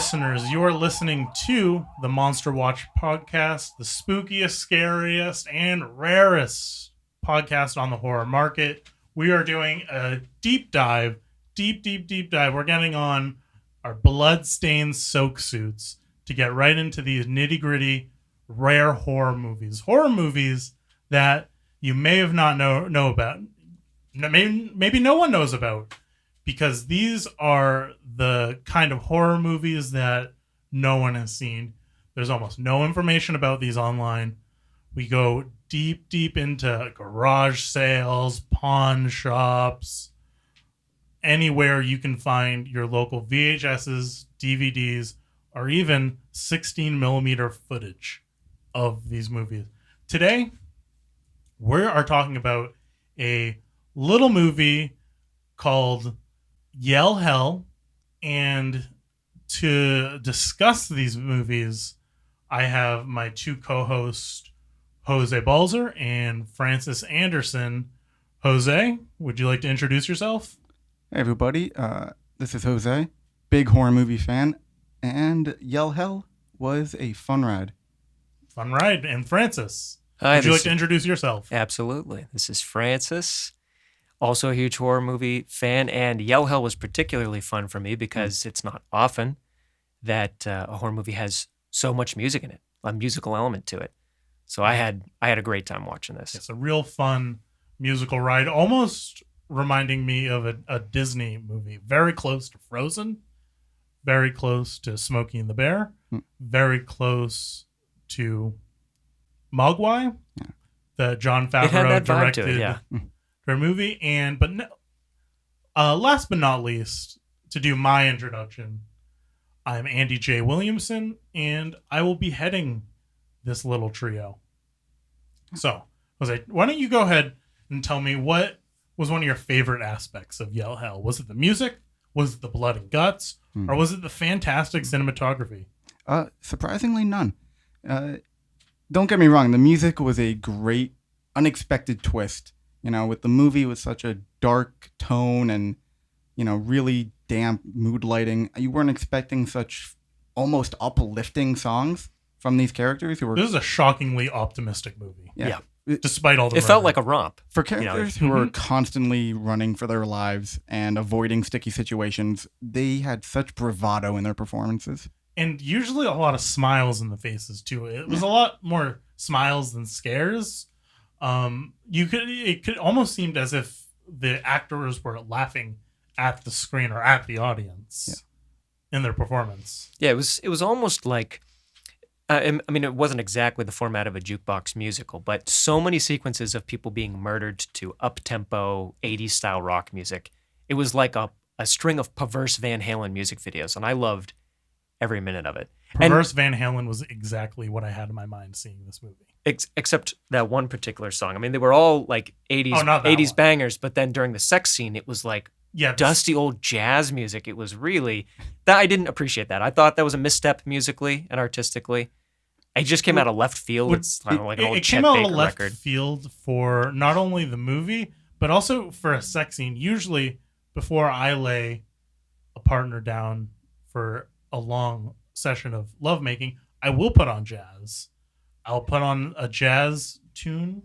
listeners, you're listening to the Monster Watch podcast, the spookiest, scariest, and rarest podcast on the horror market. We are doing a deep dive, deep dive. We're getting on our blood-stained soak suits to get right into these nitty-gritty, rare horror movies that you may have not know about. Maybe no one knows about, because these are the kind of horror movies that no one has seen. There's almost no information about these online. We go deep into garage sales, pawn shops, anywhere you can find your local VHSs, DVDs, or even 16 millimeter footage of these movies. Today, we are talking about a little movie called Yell Hell, and to discuss these movies, I have my two co-hosts, Jose Balser and Francis Andersen. Jose, would you like to introduce yourself? Hey everybody, this is Jose, big horror movie fan, and Yell Hell was a fun ride. Fun ride. And Francis, Hi, would you like to introduce yourself? Absolutely. This is Francis, also a huge horror movie fan, and Yell Hell was particularly fun for me because it's not often that a horror movie has so much music in it, a musical element to it. So I had a great time watching this. It's a real fun musical ride, almost reminding me of a Disney movie. Very close to Frozen, very close to Smokey and the Bear, very close to Mogwai, the Jon Favreau directed movie. Last but not least, to do my introduction, I'm Andy J Williamson, and I will be heading this little trio. So, Jose, why don't you go ahead and tell me what was one of your favorite aspects of Yell Hell? Was it the music? Was it the blood and guts? Or was it the fantastic cinematography? Surprisingly, none. Don't get me wrong, the music was a great, unexpected twist. You know, with the movie with such a dark tone and, you know, really damp mood lighting, you weren't expecting such almost uplifting songs from these characters who were... This is a shockingly optimistic movie. Yeah. Despite all the... It felt like a romp. For characters who were constantly running for their lives and avoiding sticky situations, they had such bravado in their performances. And usually a lot of smiles in the faces, too. It was a lot more smiles than scares. It could almost seemed as if the actors were laughing at the screen or at the audience in their performance. Yeah, it was almost like... I mean, it wasn't exactly the format of a jukebox musical, but so many sequences of people being murdered to up-tempo, 80s-style rock music. It was like a string of perverse Van Halen music videos, and I loved every minute of it. Perverse Van Halen was exactly what I had in my mind seeing this movie. Except that one particular song. I mean, they were all like 80s bangers, but then during the sex scene, it was like dusty old jazz music. It was really... that I didn't appreciate that. I thought that was a misstep musically and artistically. It just came out of left field. It's kind of like an old Chet Baker record. It came out of left field for not only the movie, but also for a sex scene. Usually, before I lay a partner down for a long session of lovemaking, I will put on jazz. I'll put on a jazz tune.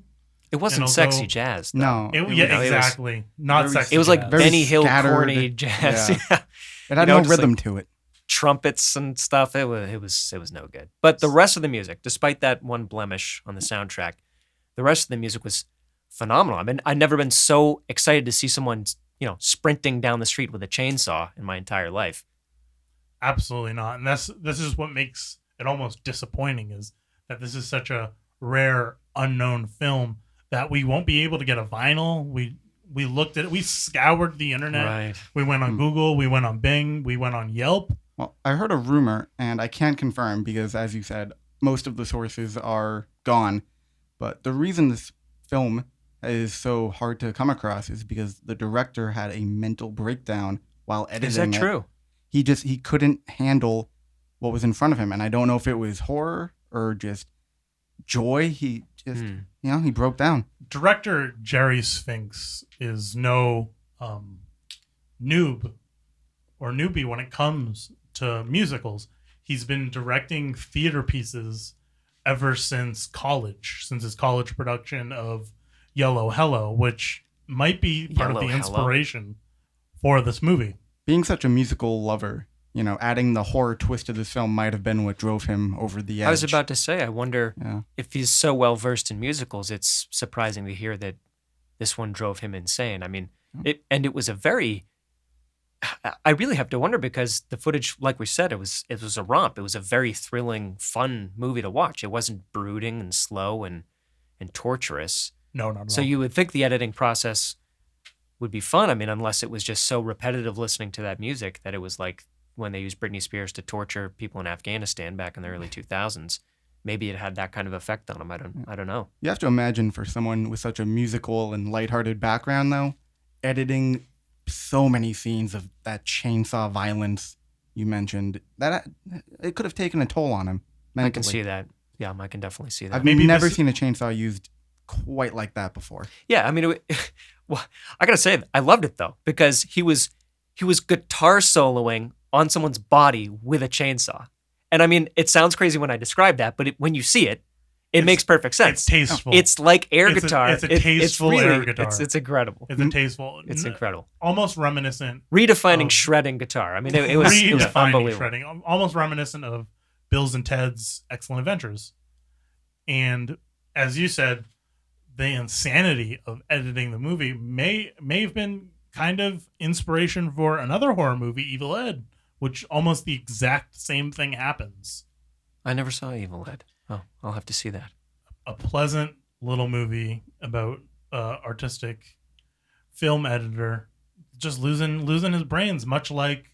It wasn't sexy jazz, though. No. Exactly. Not sexy. It was like jazz. Benny Hill scattered, corny jazz. Yeah. It had no rhythm to it. Trumpets and stuff. It was no good. But the rest of the music, despite that one blemish on the soundtrack, the rest of the music was phenomenal. I mean, I've never been so excited to see someone, sprinting down the street with a chainsaw in my entire life. Absolutely not. And this is what makes it almost disappointing, is that this is such a rare, unknown film that we won't be able to get a vinyl. We looked at it. We scoured the internet. Right. We went on Google. We went on Bing. We went on Yelp. Well, I heard a rumor, and I can't confirm because, as you said, most of the sources are gone. But the reason this film is so hard to come across is because the director had a mental breakdown while editing it. Is that true? He couldn't handle what was in front of him, and I don't know if it was horror or just joy. He just, he broke down. Director Jerry Spinks is no noob or newbie when it comes to musicals. He's been directing theater pieces ever since college, since his college production of Yellow Hello, which might be part of the inspiration for this movie. Being such a musical lover, adding the horror twist to this film might have been what drove him over the edge. I was about to say, I wonder if he's so well versed in musicals, it's surprising to hear that this one drove him insane. I mean, it was a very, I really have to wonder because the footage, like we said, it was a romp. It was a very thrilling, fun movie to watch. It wasn't brooding and slow and torturous. No, not at all. So you would think the editing process would be fun. I mean, unless it was just so repetitive listening to that music that it was like when they used Britney Spears to torture people in Afghanistan back in the early 2000s. Maybe it had that kind of effect on him. I don't know. You have to imagine for someone with such a musical and lighthearted background, though, editing so many scenes of that chainsaw violence you mentioned, that it could have taken a toll on him mentally. I can see that. Yeah, I can definitely see that. I've never seen a chainsaw used quite like that before. Yeah, I mean, well, I gotta say, I loved it though because he was guitar soloing on someone's body with a chainsaw, and I mean, it sounds crazy when I describe that, but when you see it, it makes perfect sense. It's tasteful. It's like air guitar. It's a tasteful air guitar. It's incredible. It's a tasteful. It's incredible. Almost reminiscent. Redefining shredding guitar. I mean, it was unbelievable. Shredding, almost reminiscent of Bill's and Ted's Excellent Adventures, and as you said, the insanity of editing the movie may have been kind of inspiration for another horror movie, Evil Ed, which almost the exact same thing happens. I never saw Evil Ed. Oh, I'll have to see that. A pleasant little movie about artistic film editor just losing his brains, much like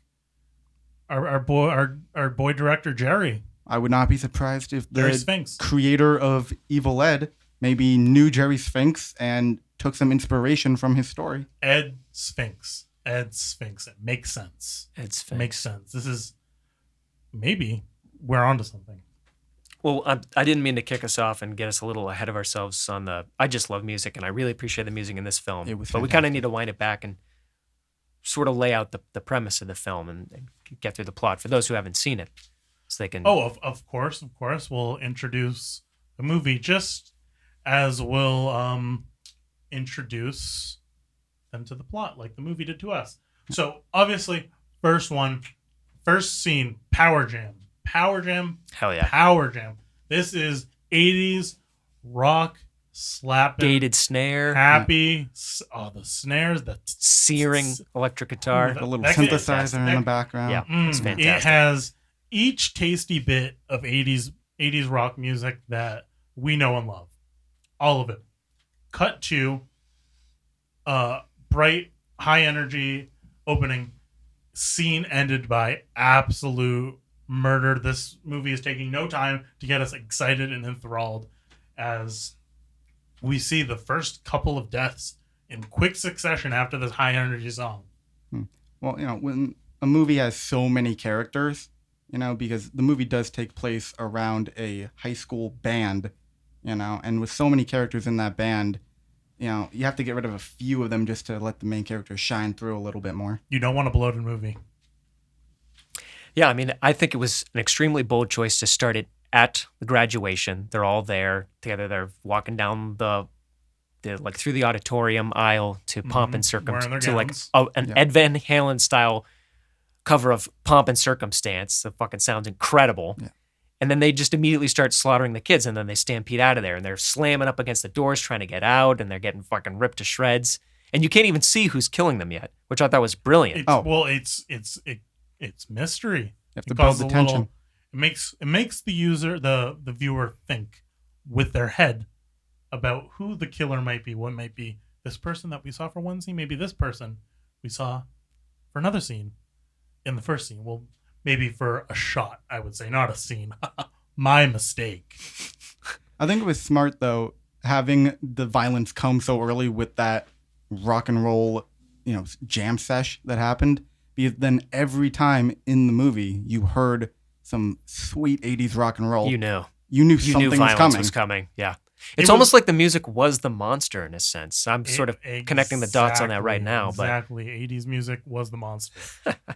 our boy director Jerry. I would not be surprised if the creator of Evil Ed maybe knew Jerry Sphinx and took some inspiration from his story. Ed Sphinx. It makes sense. Ed Sphinx. Makes sense. This is maybe we're onto something. Well, I didn't mean to kick us off and get us a little ahead of ourselves on I just love music, and I really appreciate the music in this film. It was but we kind of need to wind it back and sort of lay out the premise of the film and get through the plot for those who haven't seen it, so they can. Oh, of course, we'll introduce the movie just as we'll introduce them to the plot, like the movie did to us. So obviously, first scene, Power Jam. Hell yeah. Power Jam. This is 80s rock slapping. Gated snare. Happy. Oh, the snares. The searing electric guitar. The little synthesizer in the background. Yeah, it's fantastic. It has each tasty bit of 80s rock music that we know and love. All of it. Cut to bright, high energy opening. Scene ended by absolute murder. This movie is taking no time to get us excited and enthralled as we see the first couple of deaths in quick succession after this high energy song. Well, when a movie has so many characters, because the movie does take place around a high school band, and with so many characters in that band, you have to get rid of a few of them just to let the main characters shine through a little bit more. You don't want a bloated movie. Yeah, I mean, I think it was an extremely bold choice to start it at the graduation. They're all there together. They're walking down the through the auditorium aisle to Pomp and Circumstance, to Ed Van Halen style cover of Pomp and Circumstance. The fucking sounds incredible. Yeah. And then they just immediately start slaughtering the kids, and then they stampede out of there, and they're slamming up against the doors trying to get out, and they're getting fucking ripped to shreds. And you can't even see who's killing them yet, which I thought was brilliant. It's mystery. You have to build the tension. It makes the user, the viewer, think with their head about who the killer might be. What might be this person that we saw for one scene? Maybe this person we saw for another scene in the first scene. Well, maybe for a shot, I would say, not a scene. My mistake. I think it was smart, though, having the violence come so early with that rock and roll, jam sesh that happened. Because then every time in the movie you heard some sweet 80s rock and roll, you knew something violence was coming. was coming. Yeah. It's almost like the music was the monster in a sense. I'm sort of connecting the dots on that right now. Exactly. 80s music was the monster.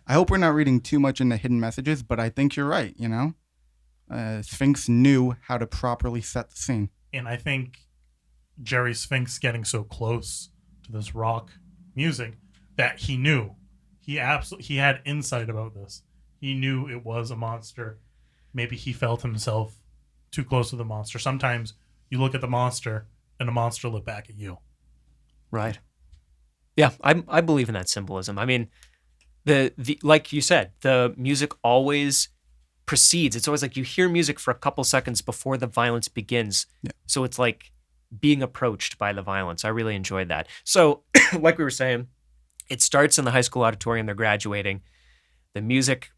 I hope we're not reading too much into hidden messages, but I think you're right, you know? Sphinx knew how to properly set the scene. And I think Jerry Sphinx getting so close to this rock music that he knew. He had insight about this. He knew it was a monster. Maybe he felt himself too close to the monster. Sometimes you look at the monster and the monster look back at you. Right. Yeah, I believe in that symbolism. I mean, the like you said, the music always precedes. It's always like you hear music for a couple seconds before the violence begins. Yeah. So it's like being approached by the violence. I really enjoyed that. So, like we were saying, it starts in the high school auditorium. They're graduating. The music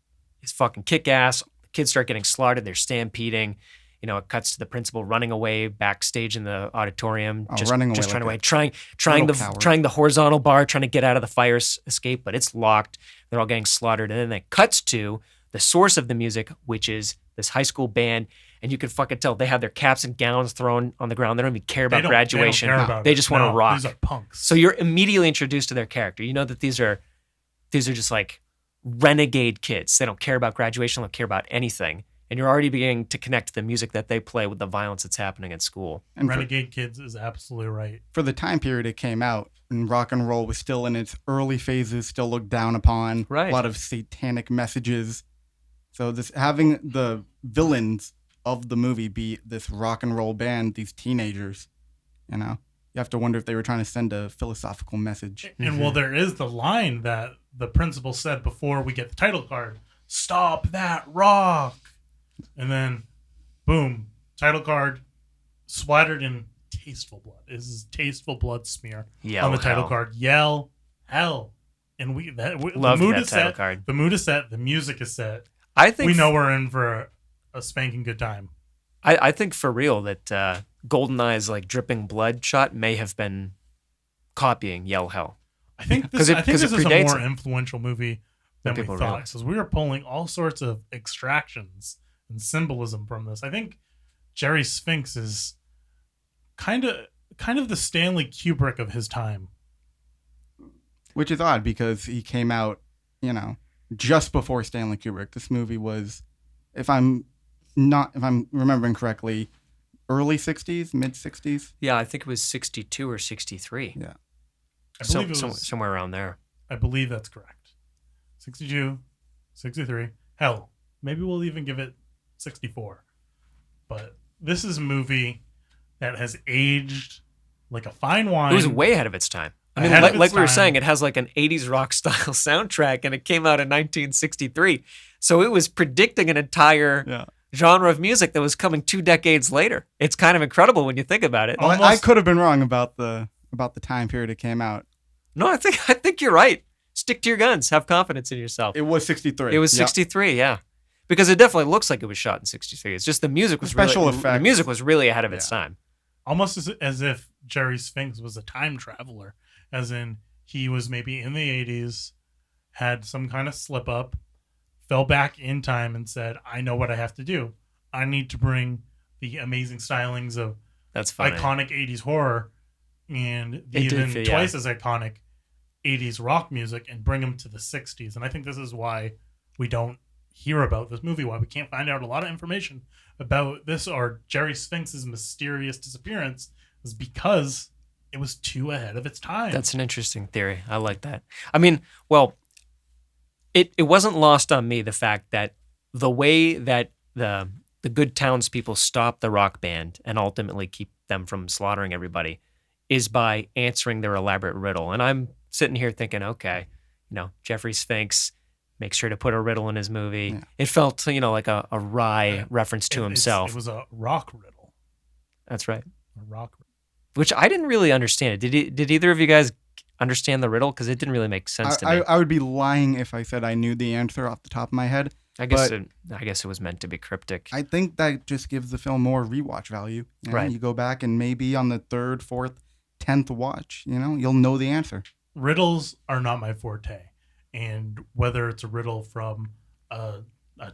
is fucking kick-ass. Kids start getting slaughtered. They're stampeding. You know, it cuts to the principal running away backstage in the auditorium, running away, trying the horizontal bar, trying to get out of the fire escape, but it's locked. They're all getting slaughtered, and then it cuts to the source of the music, which is this high school band, and you can fucking tell they have their caps and gowns thrown on the ground. They don't even care about graduation. They just want to rock. These are punks. So you're immediately introduced to their character. You know that these are just like renegade kids. They don't care about graduation. They don't care about anything. And you're already beginning to connect the music that they play with the violence that's happening at school. And renegade kids is absolutely right. For the time period it came out, and rock and roll was still in its early phases, still looked down upon. Right. A lot of satanic messages. So this having the villains of the movie be this rock and roll band, these teenagers, you know, you have to wonder if they were trying to send a philosophical message. And well, there is the line that the principal said before we get the title card: "Stop that rock." And then, boom, title card, splattered in tasteful blood. This is tasteful blood smear on the title card. Yell, hell. And love the mood that is title set. card. The mood is set. The music is set. I think we know we're in for a spanking good time. I think for real that GoldenEye's like dripping blood shot may have been copying Yell Hell. I think this is a more influential movie than we thought, because we were pulling all sorts of extractions and symbolism from this. I think Jerry Sphinx is kind of the Stanley Kubrick of his time, which is odd because he came out, you know, just before Stanley Kubrick. This movie was, if I'm remembering correctly, early 60s, mid 60s. Yeah, I think it was 62 or 63. Yeah, I believe it was somewhere around there. I believe that's correct. 62, 63. Hell, maybe we'll even give it 64. But this is a movie that has aged like a fine wine. It was way ahead of its time. I mean, like we were saying, it has like an 80s rock style soundtrack, and it came out in 1963. So it was predicting an entire genre of music that was coming 2 decades later. It's kind of incredible when you think about it. Well, I could have been wrong about the time period it came out. No, I think you're right. Stick to your guns. Have confidence in yourself. It was 63. It was 63, yeah. Because it definitely looks like it was shot in 63. It's just the music was the music was really ahead of its time. Almost as if Jerry Sphinx was a time traveler, as in he was maybe in the 80s, had some kind of slip up, fell back in time and said, I know what I have to do. I need to bring the amazing stylings of iconic 80s horror and twice as iconic 80s rock music and bring them to the 60s. And I think this is why we don't hear about this movie, why we can't find out a lot of information about this or Jerry Sphinx's mysterious disappearance, is because it was too ahead of its time. That's an interesting theory. I like that. I mean, well, it wasn't lost on me the fact that the way that the good townspeople stop the rock band and ultimately keep them from slaughtering everybody is by answering their elaborate riddle. And I'm sitting here thinking, okay, Jeffrey Sphinx makes sure to put a riddle in his movie. Yeah. It felt, like a wry reference to himself. It was a rock riddle. That's right. A rock riddle. Which I didn't really understand. Did either of you guys understand the riddle? Because it didn't really make sense to me. I would be lying if I said I knew the answer off the top of my head. I guess it was meant to be cryptic. I think that just gives the film more rewatch value. Right. You go back and maybe on the 3rd, 4th, 10th watch, you'll know the answer. Riddles are not my forte. And whether it's a riddle from a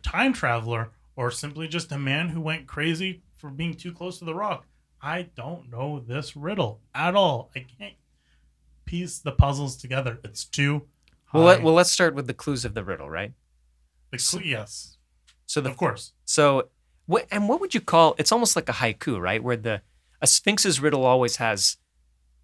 time traveler or simply just a man who went crazy for being too close to the rock, I don't know this riddle at all. I can't piece the puzzles together. It's too high. Well, let's start with the clues of the riddle, right? Yes. So of course. So what would you call? It's almost like a haiku, right? Where a Sphinx's riddle always has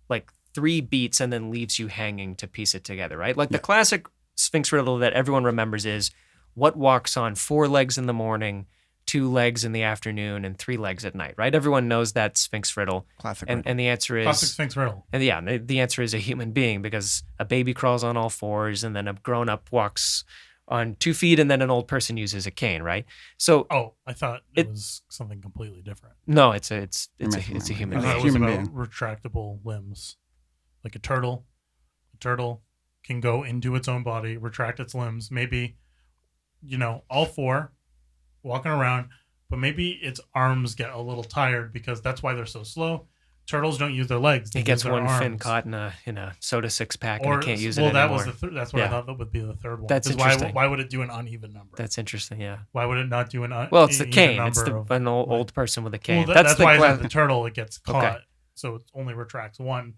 like 3 beats and then leaves you hanging to piece it together, right? Like the classic Sphinx riddle that everyone remembers is what walks on 4 legs in the morning, 2 legs in the afternoon, and 3 legs at night, right? Everyone knows that Sphinx riddle. Classic and, riddle. And the answer is... Classic Sphinx riddle. And the answer is a human being, because a baby crawls on all 4s and then a grown-up walks on 2 feet and then an old person uses a cane, right? So... Oh, I thought it was something completely different. No, it's a human I being. thought it was about retractable limbs. Like a turtle. A turtle can go into its own body, retract its limbs, maybe, all 4 walking around, but maybe its arms get a little tired because that's why they're so slow. Turtles don't use their legs. It gets one fin caught in a soda 6-pack and it can't use it anymore. Well, that's what I thought that would be the third one. That's interesting. Why would it do an uneven number? That's interesting, yeah. Why would it not do an Well, it's the cane. It's an old person with a cane. Well, that's why the turtle, it gets caught. Okay. So it only retracts one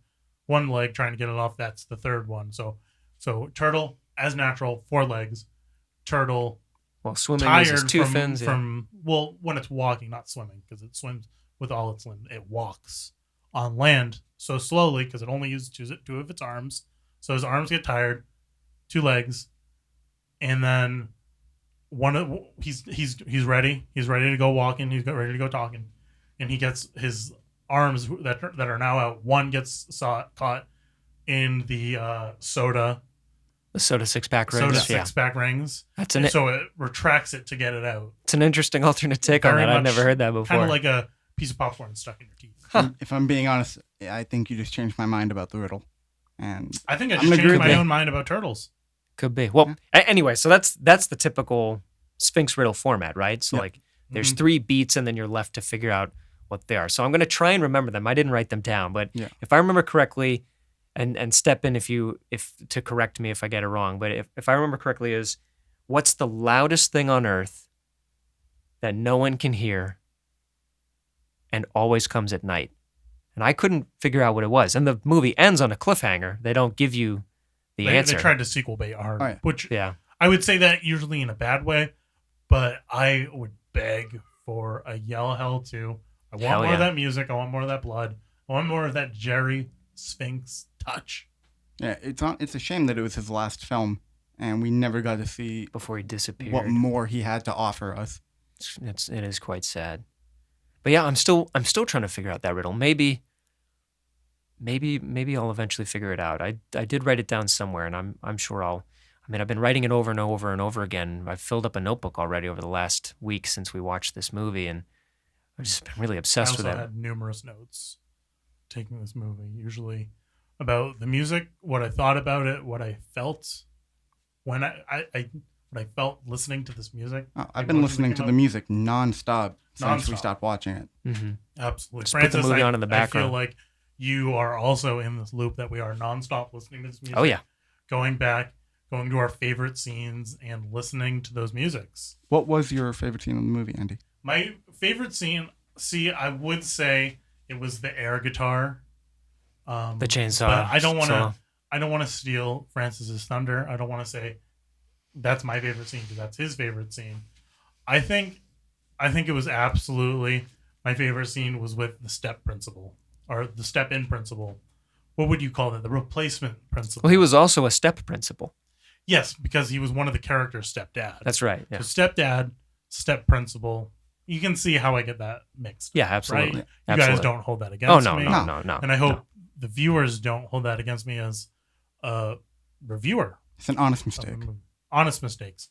leg trying to get it off. That's the third one. So turtle, as natural, 4 legs. Turtle... Well, swimming uses 2 fins. When it's walking, not swimming, because it swims with all its limbs. It walks on land so slowly because it only uses 2 of its arms. So his arms get tired, 2 legs, and then he's ready. He's ready to go walking. He's ready to go talking, and he gets his arms that are now out. One gets caught in the soda. The soda 6-pack rings. Soda 6-pack rings. So it retracts it to get it out. It's an interesting alternate take on that. I've never heard that before. Kind of like a piece of popcorn stuck in your teeth. Huh. If I'm being honest, I think you just changed my mind about the riddle. And I think I just changed my own mind about turtles. Could be. Well, anyway, so that's the typical Sphinx riddle format, right? So there's 3 beats and then you're left to figure out what they are. So I'm going to try and remember them. I didn't write them down, but if I remember correctly, and step in if to correct me if I get it wrong, but if I remember correctly, is what's the loudest thing on earth that no one can hear and always comes at night? And I couldn't figure out what it was. And the movie ends on a cliffhanger. They don't give you the answer. They tried to sequel bait hard, which I would say that usually in a bad way, but I would beg for a Yell Hell 2. I want more of that music. I want more of that blood. I want more of that Jerry Sphinx touch. Yeah, it's a shame that it was his last film, and we never got to see before he disappeared what more he had to offer us. It is quite sad. But yeah, I'm still trying to figure out that riddle. Maybe I'll eventually figure it out. I did write it down somewhere, and I'm sure I've been writing it over and over and over again. I've filled up a notebook already over the last week since we watched this movie, and I've just been really obsessed with it. I had numerous notes taking this movie, usually about the music, what I thought about it, what I felt when what I felt listening to this music. I've been listening to the music nonstop since we stopped watching it. Mm-hmm. Absolutely. Just Francis, put the movie on in the background. I feel like you are also in this loop that we are nonstop listening to this music. Oh, yeah. Going back, going to our favorite scenes and listening to those musics. What was your favorite scene in the movie, Andy? My favorite scene, I would say it was the air guitar. The chainsaw. But I don't want to steal Francis's thunder. I don't want to say that's my favorite scene because that's his favorite scene. I think it was absolutely my favorite scene was with the step principle or the step-in principle. What would you call that? The replacement principle. Well, he was also a step principle. Yes, because he was one of the characters' stepdad. That's right. Yeah. So stepdad, step principle. You can see how I get that mixed. Yeah, absolutely. Right? Absolutely. You guys don't hold that against me. No. And I hope the viewers don't hold that against me as a reviewer. It's an honest mistake. Honest mistakes.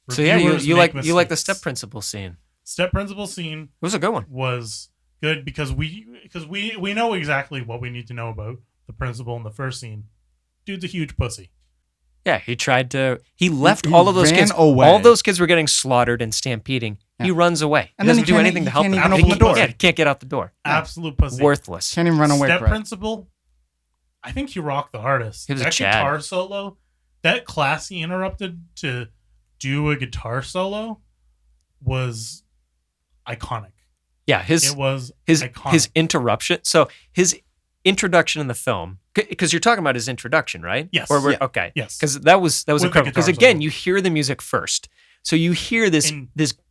So yeah, you like the step principle scene. Step principle scene. It was a good one. Was good because we know exactly what we need to know about the principal in the first scene. Dude's a huge pussy. Yeah, he left all of those kids away. All those kids were getting slaughtered and stampeding. Yeah. He runs away. And he doesn't do anything to help them. He can't get out the door. Absolute pussy. Worthless. Can't even run away. Step principle. I think he rocked the hardest. He was that a Chad. Guitar solo, that class he interrupted to do a guitar solo was iconic. Yeah, it was his iconic. interruption. So his introduction in the film, because you're talking about his introduction, right? Yes. Okay. Yes. Because that was With the incredible. Because guitar again, solo. you hear the music first, so you hear this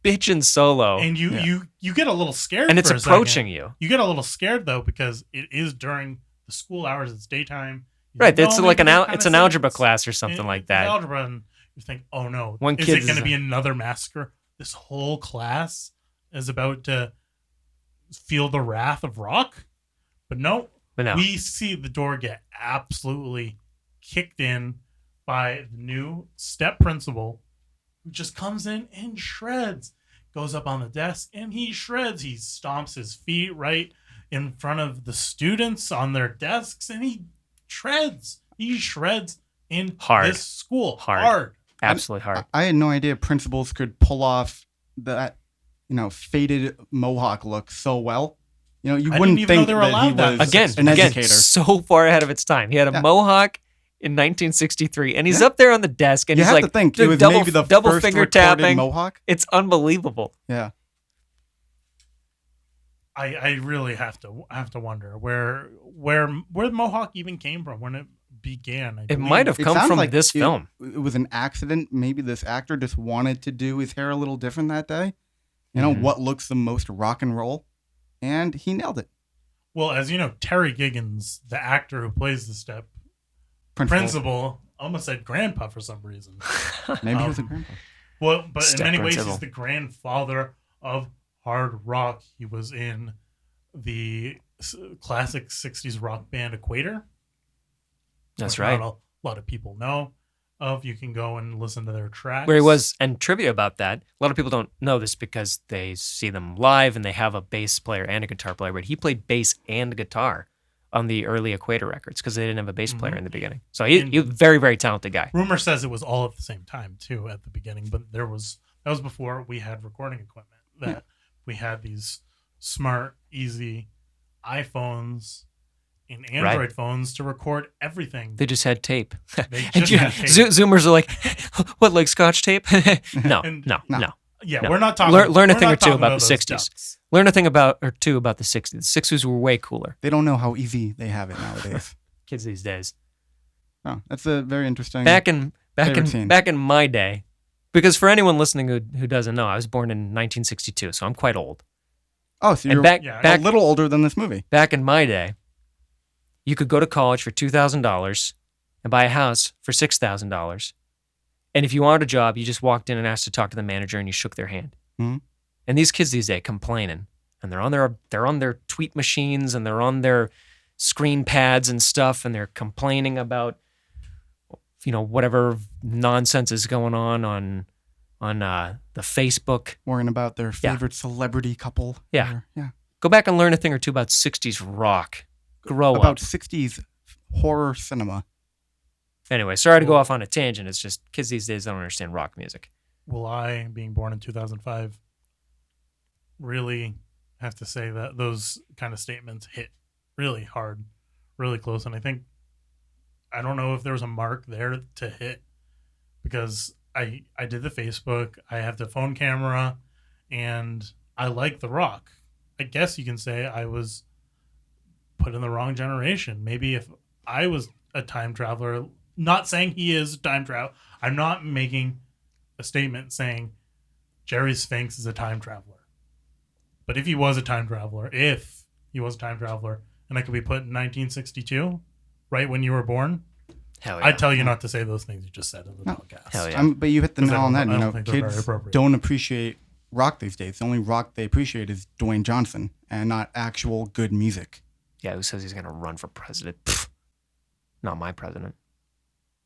bitchin' solo, and you get a little scared, and it's for a approaching second. you. You get a little scared though because it is during the school hours. It's daytime. Right. It's like an algebra class or something like that. Algebra, and you think, oh no, One is kid it going to be another massacre? This whole class is about to feel the wrath of rock, but no. We see the door get absolutely kicked in by the new step principal, who just comes in and shreds, goes up on the desk and he shreds. He stomps his feet right in front of the students on their desks, and he shreds. He shreds in this school. Hard. Absolutely hard. I had no idea principals could pull off that, faded mohawk look so well. You wouldn't think that he was an educator. So far ahead of its time. He had a mohawk in 1963, and he's up there on the desk, and he's like, to think it was maybe the double first finger recorded tapping mohawk. It's unbelievable. Yeah. I really have to wonder where the mohawk even came from when it began. It might have come from this film. It was an accident. Maybe this actor just wanted to do his hair a little different that day. What looks the most rock and roll, and he nailed it. Well, as you know, Terry Giggins, the actor who plays the step principal, almost said grandpa for some reason. Maybe he was a grandpa. Well, but Step in many principal. ways, he's the grandfather of hard rock. He was in the classic 60s rock band Equator. That's right. Not a lot of people know of. You can go and listen to their tracks. Where he was, and trivia about that, a lot of people don't know this because they see them live and they have a bass player and a guitar player, but he played bass and guitar on the early Equator records because they didn't have a bass player in the beginning. So he's a very, very talented guy. Rumor says it was all at the same time, too, at the beginning, but that was before we had recording equipment. We had these smart, easy iPhones and Android phones to record everything. They just had tape. They just had tape. Zoomers are like, what, like Scotch tape? No. Yeah, No. we're not talking. Learn a thing or two about about the those 60s. ducks. Learn a thing or two about the 60s. The 60s were way cooler. They don't know how easy they have it nowadays. Kids these days. Oh, that's a very interesting. Back in my day, because for anyone listening who doesn't know, I was born in 1962, so I'm quite old. Oh, so you're a little older than this movie. Back in my day, you could go to college for $2,000 and buy a house for $6,000. And if you wanted a job, you just walked in and asked to talk to the manager, and you shook their hand. Mm-hmm. And these kids these days complaining, and they're on their tweet machines, and they're on their screen pads and stuff, and they're complaining about whatever nonsense is going on the Facebook. Worrying about their favorite celebrity couple. Yeah. Go back and learn a thing or two about 60s rock. Grow about up. 60s horror cinema. Anyway, sorry to go off on a tangent. It's just kids these days don't understand rock music. Well, I, being born in 2005, really have to say that those kind of statements hit really hard, really close. And I don't know if there was a mark there to hit, because I did the Facebook, I have the phone camera, and I like the rock. I guess you can say I was put in the wrong generation. Maybe if I was a time traveler, not saying he is a time traveler. I'm not making a statement saying Jerry Sphinx is a time traveler. But if he was a time traveler, and I could be put in 1962, right when you were born, hell yeah. I'd tell you not to say those things you just said in the podcast. Hell yeah. But you hit the nail on that. I don't think they're very Kids appropriate. don't appreciate rock these days. The only rock they appreciate is Dwayne Johnson and not actual good music. Yeah, who says he's going to run for president? Pfft, not my president.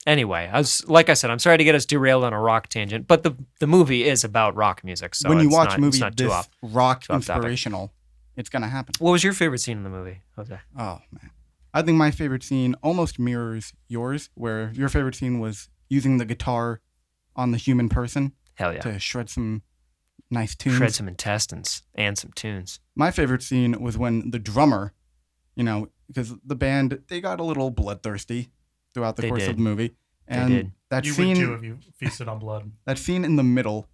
Anyway, like I said, I'm sorry to get us derailed on a rock tangent, but the movie is about rock music. So when you watch a movie this rock inspirational, it's going to happen. What was your favorite scene in the movie, Jose? Oh, man. I think my favorite scene almost mirrors yours, where your favorite scene was using the guitar on the human person. Hell yeah. To shred some nice tunes. Shred some intestines and some tunes. My favorite scene was when the drummer, because the band, they got a little bloodthirsty throughout the course of the movie. And they did. That you scene, would too if you feasted on blood. That scene in the middle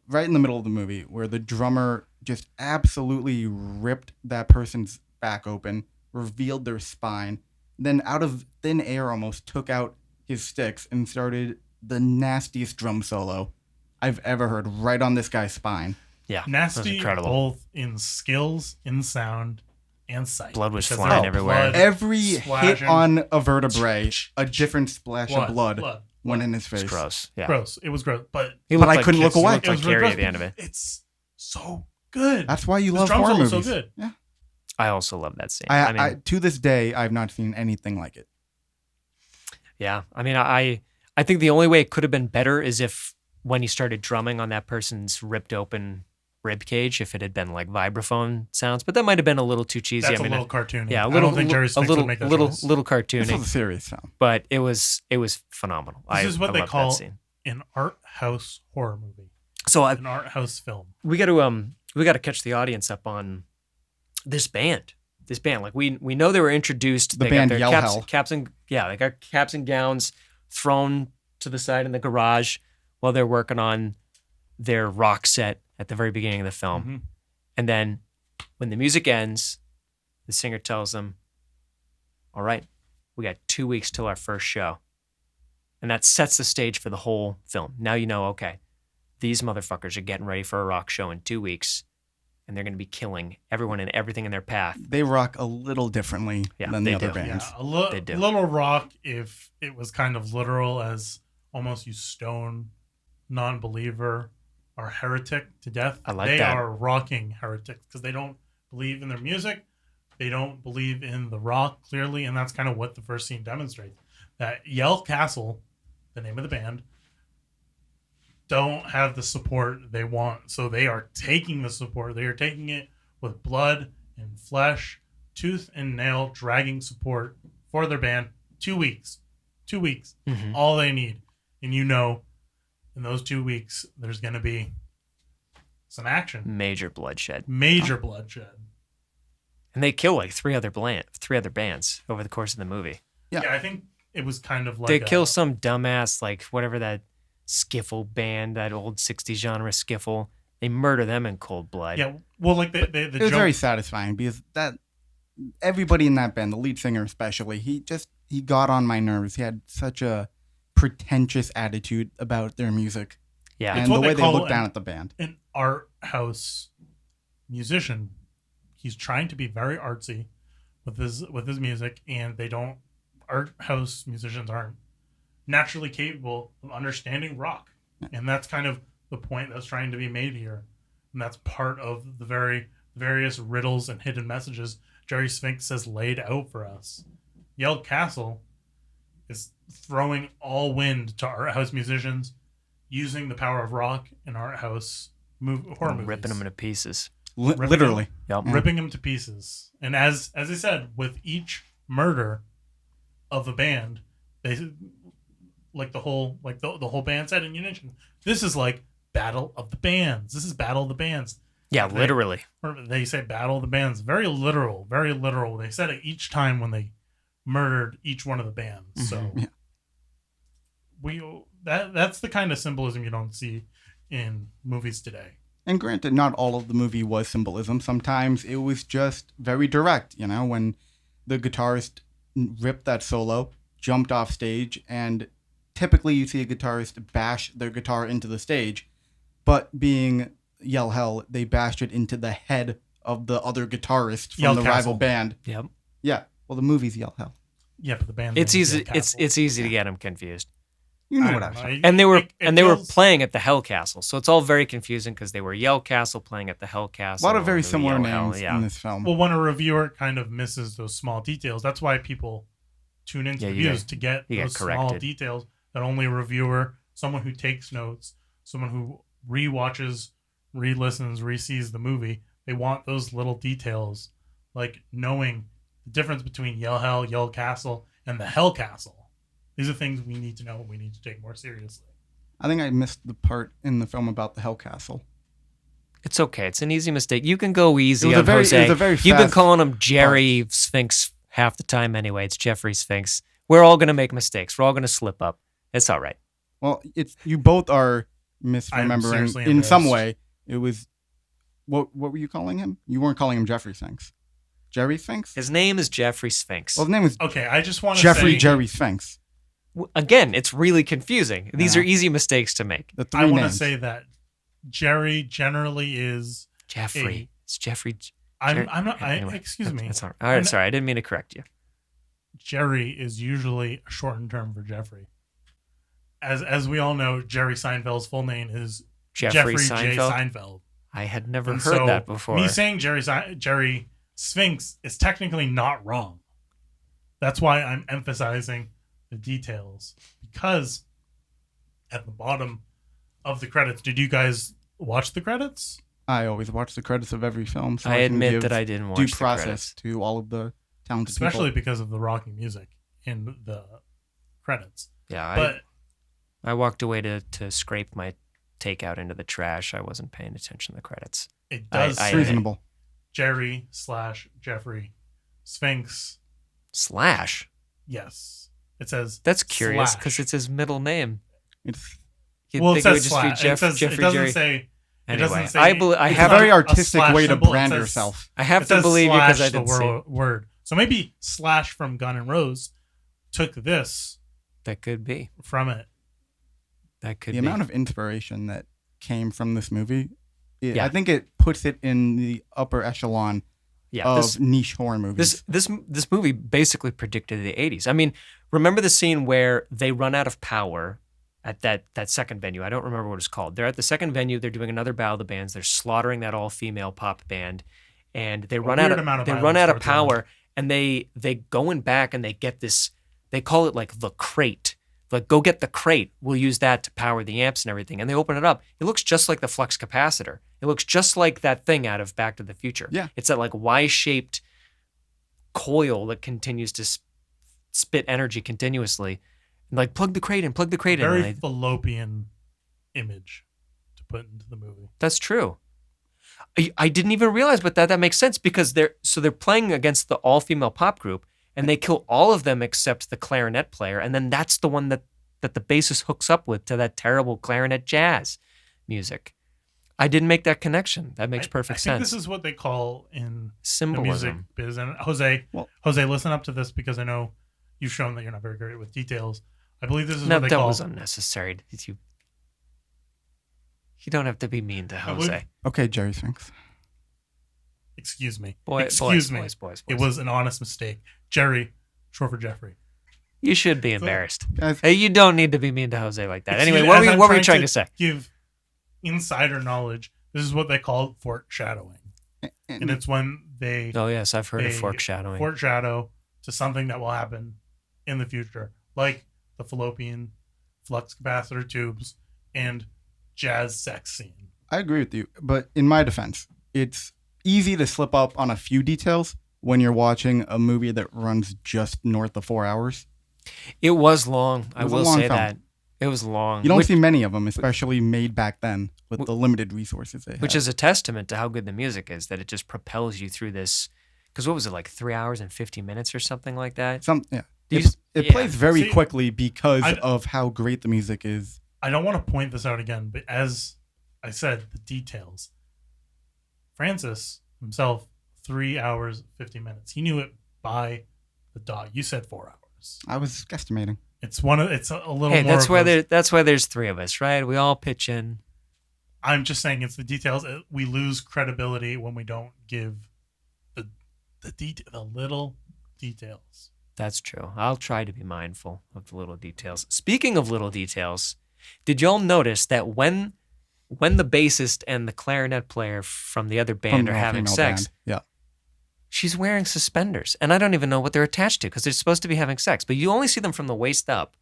right in the middle of the movie, where the drummer just absolutely ripped that person's back open, revealed their spine, then out of thin air almost took out his sticks and started the nastiest drum solo I've ever heard right on this guy's spine. Yeah, nasty, both in skills, in sound, and sight. Blood was flying everywhere. Every hit on a vertebrae, a different splash of blood went in his face. It's gross. Yeah, gross. It was gross, but I couldn't look away. It was like Carrie at the end of it. It's so good. That's why you love horror movies. So good. Yeah. I also love that scene. I mean, to this day, I've not seen anything like it. Yeah, I mean, I think the only way it could have been better is if when he started drumming on that person's ripped open rib cage, if it had been like vibraphone sounds, but that might have been a little too cheesy. That's a little cartoony. Yeah, I don't think Jerry Spinks would make that choice. Little cartoony. This was a serious film, but it was phenomenal. This is what they call an art house horror movie. So an art house film. We got to catch the audience up on this band. Like we know they were introduced. The band Yell Hell. They got caps and gowns thrown to the side in the garage while they're working on their rock set at the very beginning of the film. Mm-hmm. And then when the music ends, the singer tells them, all right, we got 2 weeks till our first show. And that sets the stage for the whole film. Now you know, okay, these motherfuckers are getting ready for a rock show in 2 weeks, and they're going to be killing everyone and everything in their path. They rock a little differently than the other bands. Yeah, a little rock if it was kind of literal, as almost you stone non-believer or heretic to death. I like they that. Are rocking heretics because they don't believe in their music. They don't believe in the rock, clearly, and that's kind of what the first scene demonstrates. That Yell Castle, the name of the band, don't have the support they want. So they are taking the support. They are taking it with blood and flesh, tooth and nail, dragging support for their band. 2 weeks. 2 weeks. Mm-hmm. All they need. And you know, in those 2 weeks, there's going to be some action. Major bloodshed. Bloodshed. And they kill like three other bands over the course of the movie. Yeah, I think it was kind of like they kill some dumbass, like whatever that skiffle band, that old 60s genre skiffle. They murder them in cold blood. Yeah, well, like it was very satisfying because that everybody in that band, the lead singer especially, he got on my nerves. He had such a pretentious attitude about their music. Yeah, and the way they looked down at the band. An art house musician. He's trying to be very artsy with his music, and art house musicians aren't naturally capable of understanding rock. And that's kind of the point that's trying to be made here. And that's part of the various riddles and hidden messages Jerry Spinks has laid out for us. Yell Castle is throwing all wind to art house musicians, using the power of rock and art house horror movies. Ripping them into pieces. Literally. Ripping them to pieces. And as I said, with each murder of a band, they like the whole band said in unison, this is like Battle of the Bands. This is Battle of the Bands. Yeah, literally. They say Battle of the Bands. Very literal, very literal. They said it each time when they murdered each one of the bands. Mm-hmm. So that's the kind of symbolism you don't see in movies today. And granted, not all of the movie was symbolism. Sometimes it was just very direct, when the guitarist ripped that solo, jumped off stage, and typically you see a guitarist bash their guitar into the stage, but being Yell Hell, they bashed it into the head of the other guitarist from the rival band. Yep. Yeah. Well, the movie's Yell Hell. Yeah, but the band. It's easy. It's easy to get them confused. You know what I'm saying. And they were playing at the Hell Castle, so it's all very confusing because they were Yell Castle playing at the Hell Castle. A lot of very similar names in this film. Well, when a reviewer kind of misses those small details, that's why people tune into reviews to get those small details that only a reviewer, someone who takes notes, someone who rewatches, re-listens, re-sees the movie, they want those little details, like knowing the difference between Yell Hell, Yell Castle, and the Hell Castle. These are things we need to know. We need to take more seriously. I think I missed the part in the film about the Hell Castle. It's okay. It's an easy mistake. You can go easy on Jose. You've been calling him Jerry Sphinx half the time anyway. It's Jeffrey Sphinx. We're all going to make mistakes. We're all going to slip up. It's all right. Well, you both are misremembering in some way. It was what were you calling him? You weren't calling him Jeffrey Sphinx. Jerry Sphinx? His name is Jeffrey Sphinx. Well, his name is okay. I just want to Jeffrey Jerry Sphinx. Again, it's really confusing. These are easy mistakes to make. I want to say that Jerry generally is Jeffrey. It's Jeffrey. I'm not. Anyway, excuse me. All right. Sorry, I didn't mean to correct you. Jerry is usually a shortened term for Jeffrey. As we all know, Jerry Seinfeld's full name is Jeffrey J. Seinfeld. I had never heard that before. Me saying Jerry Sphinx is technically not wrong. That's why I'm emphasizing the details, because at the bottom of the credits, did you guys watch the credits? I always watch the credits of every film. So I admit that I didn't watch due the process credits. to all of the talented especially people. because of the rocking music in the credits. Yeah, but I walked away to scrape my takeout into the trash. I wasn't paying attention to the credits. It does say reasonable. Jerry/Jeffrey Sphinx / Yes, it says that's curious / because it's his middle name. It says / Jeffrey it doesn't Jerry. say. Anyway, it doesn't say. I have a very artistic way to brand yourself. I have to believe you because I didn't see the word. So maybe / from Gun and Rose took this. That could be from it. That could the be. amount of inspiration that came from this movie. I think it puts it in the upper echelon of niche horror movies. This movie basically predicted the 80s. I mean, remember the scene where they run out of power at that second venue? I don't remember what it's called. They're at the second venue. They're doing another battle of the bands. They're slaughtering that all-female pop band, and they run out of power. And they go in back and they get this. They call it like the crate. Like, go get the crate. We'll use that to power the amps and everything. And they open it up. It looks just like the flux capacitor. It looks just like that thing out of Back to the Future. Yeah. It's that like Y-shaped coil that continues to spit energy continuously. And like, plug the crate in. Very fallopian image to put into the movie. That's true. I didn't even realize, but that makes sense because they're playing against the all-female pop group. And they kill all of them except the clarinet player. And then that's the one that the bassist hooks up with to that terrible clarinet jazz music. I didn't make that connection. That makes perfect sense. I think this is what they call in symbolism. The music biz. And Jose, listen up to this because I know you've shown that you're not very great with details. I believe this is what they call... That was unnecessary. You don't have to be mean to Jose. Okay, Jerry Sphinx. Excuse me. Boys. It was an honest mistake. Jerry, short for Jeffrey. You should be embarrassed. Hey, you don't need to be mean to Jose like that. Anyway, what were you trying to say? Give insider knowledge. This is what they call foreshadowing. And it's when they... Oh, yes, I've heard of foreshadowing. Foreshadow to something that will happen in the future. Like the fallopian flux capacitor tubes and jazz sex scene. I agree with you. But in my defense, it's easy to slip up on a few details when you're watching a movie that runs just north of 4 hours. It was long. I will say that. It was long. You don't see many of them, especially made back then with the limited resources they had. Which is a testament to how good the music is, that it just propels you through this. Because what was it, like 3 hours and 50 minutes or something like that? It plays very quickly because of how great the music is. I don't want to point this out again, but as I said, the details. Francis himself, 3 hours, 50 minutes. He knew it by the dot. You said 4 hours. I was guesstimating. It's a little more. Hey, that's why there's three of us, right? We all pitch in. I'm just saying it's the details. We lose credibility when we don't give the little details. That's true. I'll try to be mindful of the little details. Speaking of little details, did y'all notice that when the bassist and the clarinet player from the other band are having sex, she's wearing suspenders, and I don't even know what they're attached to because they're supposed to be having sex, but you only see them from the waist up,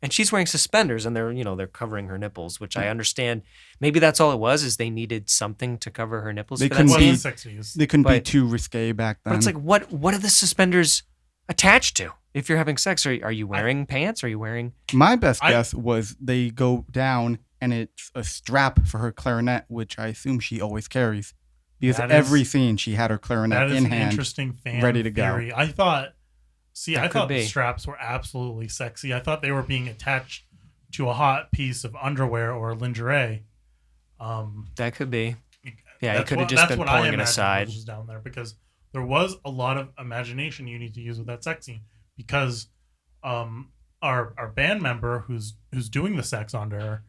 and she's wearing suspenders, and they're covering her nipples, which I understand. Maybe that's all it was, is they needed something to cover her nipples. They couldn't be too risque back then. But it's like, what are the suspenders attached to? If you're having sex, are you wearing pants? Are you wearing? My best guess was they go down and it's a strap for her clarinet, which I assume she always carries. Because every scene she had her clarinet in hand, an interesting fan ready to theory. go. I thought the straps were absolutely sexy. I thought they were being attached to a hot piece of underwear or lingerie. That could be. Yeah, he could have just been pulling it aside. Was down there because there was a lot of imagination you need to use with that sex scene because our band member who's doing the sex on her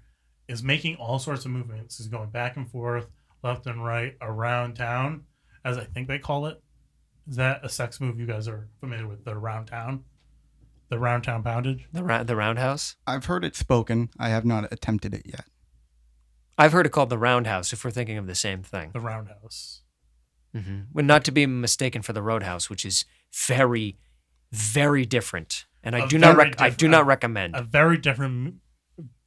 is making all sorts of movements. He's going back and forth, left and right, around town, as I think they call it. Is that a sex move you guys are familiar with? The round town? The round town poundage? The roundhouse? I've heard it spoken. I have not attempted it yet. I've heard it called the roundhouse, if we're thinking of the same thing. The roundhouse. Mm-hmm. Well, not to be mistaken for the roadhouse, which is very, very different. And I do not recommend. A very different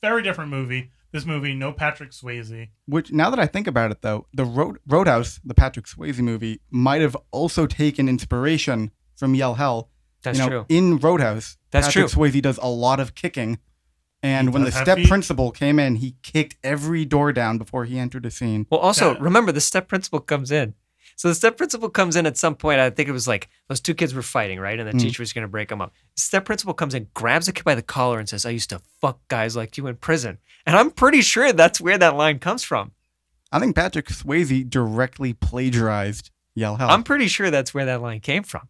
movie. This movie, no Patrick Swayze. Which, now that I think about it, though, the Roadhouse, the Patrick Swayze movie, might have also taken inspiration from Yell Hell. That's true. In Roadhouse, Patrick Swayze does a lot of kicking. And when the step principal came in, he kicked every door down before he entered the scene. Well, also, remember, the step principal comes in. So the step principal comes in at some point. I think it was like those two kids were fighting, right? And the teacher was going to break them up. The step principal comes in, grabs the kid by the collar and says, "I used to fuck guys like you in prison." And I'm pretty sure that's where that line comes from. I think Patrick Swayze directly plagiarized Yell Hell. I'm pretty sure that's where that line came from.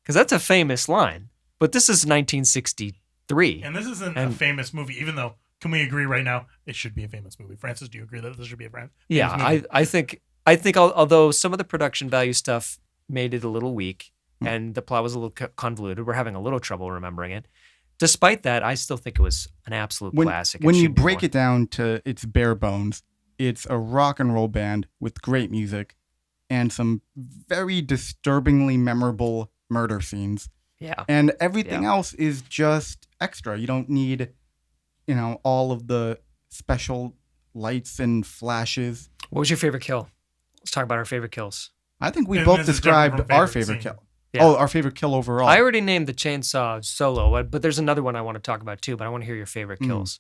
Because that's a famous line. But this is 1963. And this isn't a famous movie, even though, can we agree right now, it should be a famous movie. Francis, do you agree that this should be a famous movie? I think although some of the production value stuff made it a little weak and the plot was a little convoluted, we're having a little trouble remembering it. Despite that, I still think it was an absolute classic. When you break it down to its bare bones, it's a rock and roll band with great music and some very disturbingly memorable murder scenes. Yeah. And everything else is just extra. You don't need, all of the special lights and flashes. What was your favorite kill? Let's talk about our favorite kills. I think we both described our favorite kill. Yeah. Oh, our favorite kill overall. I already named the chainsaw solo, but there's another one I want to talk about too, but I want to hear your favorite kills.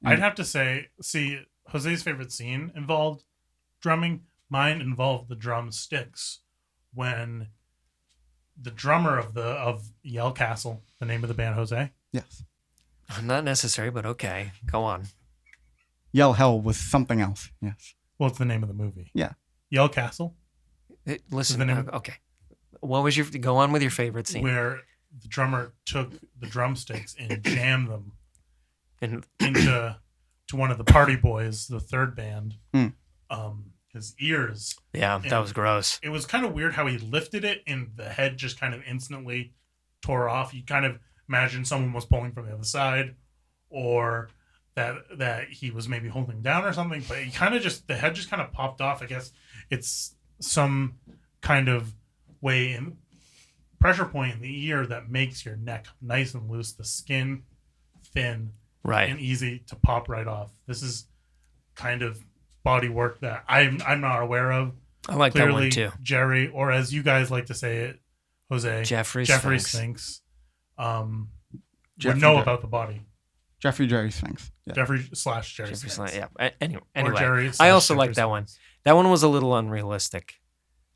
I'd have to say, Jose's favorite scene involved drumming. Mine involved the drumsticks when the drummer of Yell Castle, the name of the band, Jose? Yes. Not necessary, but okay. Go on. Yell Hell was something else. Yes. Well, it's the name of the movie. Yeah. Yell Castle? Listen, okay. What was go on with your favorite scene? Where the drummer took the drumsticks and jammed them into one of the party boys, the third band, his ears. Yeah, that was gross. It was kind of weird how he lifted it and the head just kind of instantly tore off. You kind of imagine someone was pulling from the other side, or that he was maybe holding down or something, but the head just kind of popped off. I guess it's some kind of way in pressure point in the ear that makes your neck nice and loose, the skin thin, right, and easy to pop right off. This is kind of body work that I'm not aware of. I like that one too. Jerry, or as you guys like to say it, Jose, Jeffrey Sphinx. Would know about the body. Jerry Sphinx. Yeah. Jerry Sphinx. Yeah. Anyway, I also like that one. That one was a little unrealistic,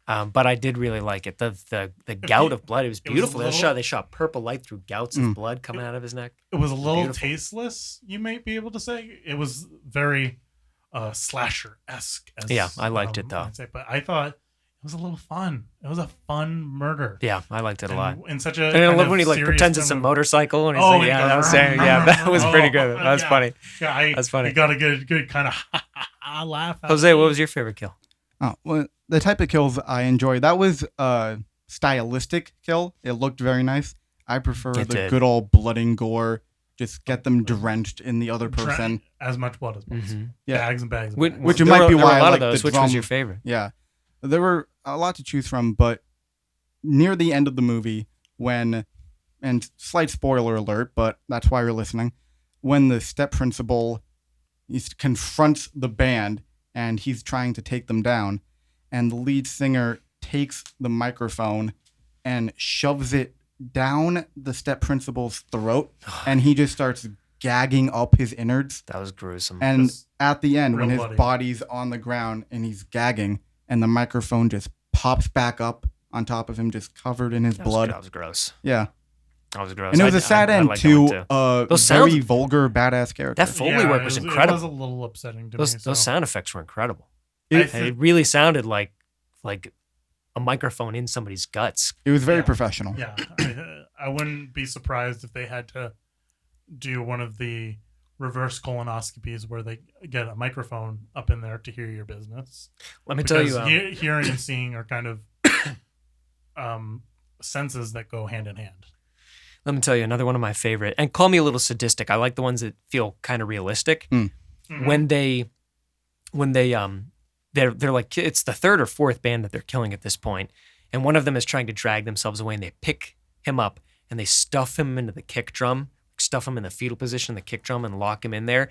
but I did really like it. The gout of blood, it was beautiful. They shot purple light through gouts of blood coming out of his neck. It was a little tasteless, you might be able to say. It was very slasher-esque. Yeah, I liked it though. But I thought it was a little fun. It was a fun murder. Yeah, I liked it a lot. In such a and I love when he pretends it's a motorcycle and he's like, that was pretty good. That was funny. Yeah, that's funny. You got a good kind of laugh. Jose, what was your favorite kill? Oh, well, the type of kills I enjoy, that was a stylistic kill. It looked very nice. I prefer the good old blood and gore. Just get them drenched in the other person. As much blood as possible. Mm-hmm. Yeah. Bags and bags. Which might be why I like those. Which was your favorite? Yeah. There were a lot to choose from, but near the end of the movie, and slight spoiler alert, but that's why you're listening, when the step principal confronts the band and he's trying to take them down, and the lead singer takes the microphone and shoves it down the step principal's throat, and he just starts gagging up his innards. That was gruesome. And at the end, when his body's on the ground and he's gagging, and the microphone just pops back up on top of him, just covered in his blood. That was gross. Yeah. That was gross. And it was a sad end to a very vulgar, badass character. That Foley work was incredible. It was a little upsetting to me. Those sound effects were incredible. It really sounded like a microphone in somebody's guts. It was very professional. Yeah. I wouldn't be surprised if they had to do one of the reverse colonoscopies where they get a microphone up in there to hear your business. Let me tell you, hearing and seeing are kind of senses that go hand in hand. Let me tell you another one of my favorite, and call me a little sadistic. I like the ones that feel kind of realistic. Mm-hmm. When they're like, it's the third or fourth band that they're killing at this point, and one of them is trying to drag themselves away, and they pick him up and they stuff him into the kick drum, stuff him in the fetal position, the kick drum, and lock him in there.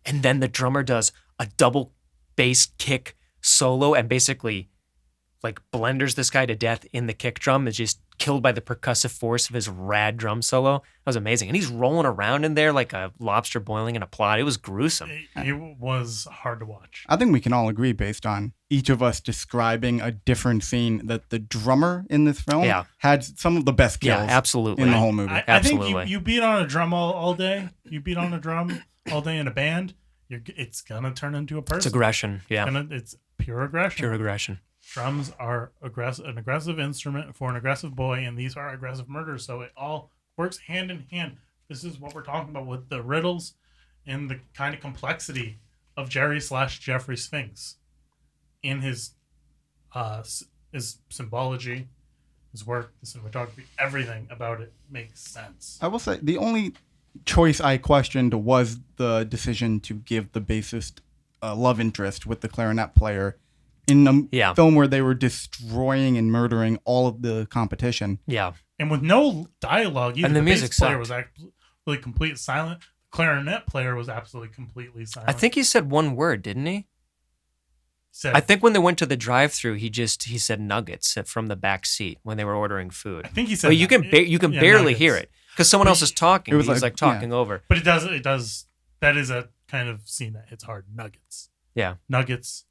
And then the drummer does a double bass kick solo and basically like blenders this guy to death in the kick drum. Is just killed by the percussive force of his rad drum solo. That was amazing. And he's rolling around in there like a lobster boiling in a plot. It was gruesome. It was hard to watch. I think we can all agree, based on each of us describing a different scene, that the drummer in this film had some of the best kills absolutely. in the whole movie. I think you beat on a drum all day. You beat on a drum all day in a band, it's going to turn into a person. It's aggression, It's pure aggression. Pure aggression. Drums are an aggressive instrument for an aggressive boy, and these are aggressive murders, so it all works hand in hand. This is what we're talking about with the riddles and the kind of complexity of Jerry/Jeffrey Sphinx in his symbology, his work, the cinematography, everything about it makes sense. I will say the only choice I questioned was the decision to give the bassist love interest with the clarinet player in a film where they were destroying and murdering all of the competition. Yeah. And with no dialogue, even and the music player was absolutely completely silent. The clarinet player was absolutely completely silent. I think he said one word, didn't he? I think when they went to the drive-thru, he said nuggets from the back seat when they were ordering food. I think he said. But you can barely nuggets. Hear it because someone else is talking. He was like talking over. But it does. That is a kind of scene that hits hard. Nuggets. Yeah. Nuggets.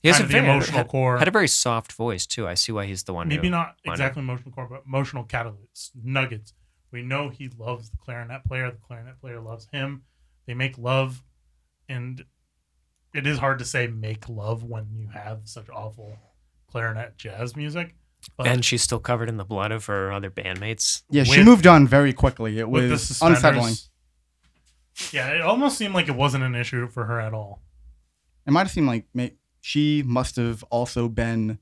He has the emotional core. Had a very soft voice too. I see why he's the one. Maybe not exactly emotional core, but emotional catalyst. Nuggets. We know he loves the clarinet player. The clarinet player loves him. They make love, and it is hard to say make love when you have such awful clarinet jazz music. And she's still covered in the blood of her other bandmates. Yeah, she moved on very quickly. It was unsettling. Yeah, it almost seemed like it wasn't an issue for her at all. It might have seemed like she must have also been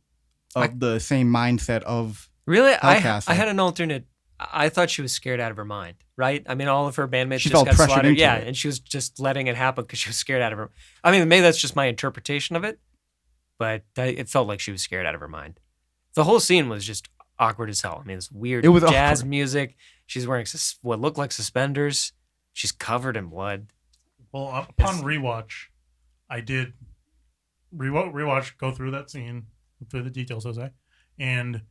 of the same mindset of really. I had an alternate. I thought she was scared out of her mind. Right? I mean, all of her bandmates she just got slaughtered. Yeah, it. And she was just letting it happen because she was scared out of her. I mean, maybe that's just my interpretation of it, but it felt like she was scared out of her mind. The whole scene was just awkward as hell. I mean, it's weird jazz music. She's wearing what looked like suspenders. She's covered in blood. Well, upon rewatch, I did rewatch, go through that scene, through the details, Jose, and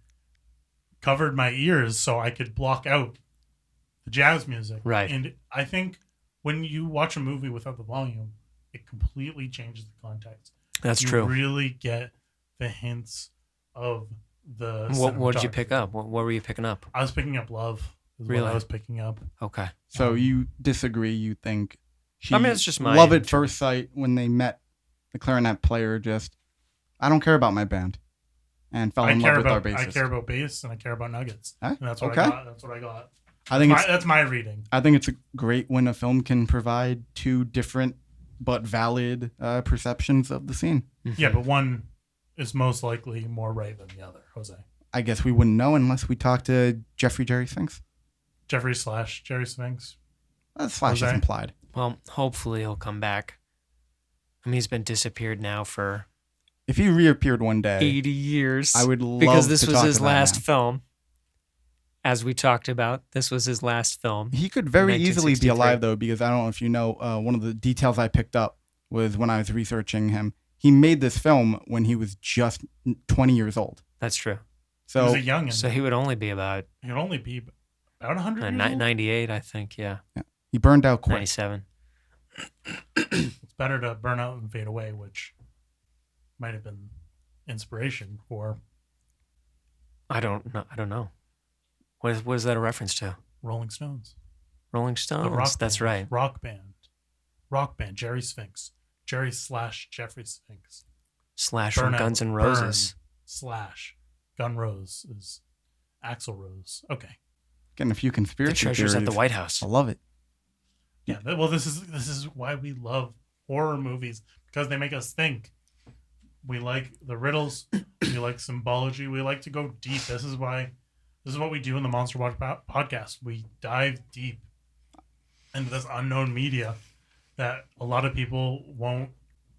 covered my ears so I could block out the jazz music. Right. And I think when you watch a movie without the volume, it completely changes the context. That's true. You really get the hints of the What did you pick up? What were you picking up? I was picking up love. Really? What I was picking up. Okay. So you disagree? You think it's just my love at first sight when they met the clarinet player, just I don't care about my band, and fell in love with our bassist. I care about bass and I care about nuggets. And that's what I got. That's what I got. I think that's my reading. I think it's great when a film can provide two different but valid perceptions of the scene. Mm-hmm. Yeah, but one is most likely more right than the other, Jose. I guess we wouldn't know unless we talked to Jerry Sphinx. Jerry Sphinx. Slash is implied. Well, hopefully he'll come back. I mean, he's been disappeared now for... If he reappeared one day... 80 years. I would love because this to was talk his to that last man. film. As we talked about, this was his last film. He could very easily be alive, though, because I don't know if you know, one of the details I picked up was when I was researching him. He made this film when he was just 20 years old. That's true. So he was a youngin'. So he would only be about... He'd only be about 100 years old? 98, I think, yeah. He burned out quick. 97. It's better to burn out and fade away, which might have been inspiration for... I don't know. What is that a reference to? Rolling Stones. Rolling Stones. That's right. Rock band. Jerry Sphinx. Jerry/Jeffrey Sphinx. Slash from Guns N' Roses. Gun Rose is Axl Rose. Okay. Getting a few conspiracy The treasures theories. at the White House. I love it. Yeah. Well, this is why we love horror movies, because they make us think. We like the riddles. We like symbology. We like to go deep. This is what we do in the Monster Watch podcast. We dive deep into this unknown media that a lot of people won't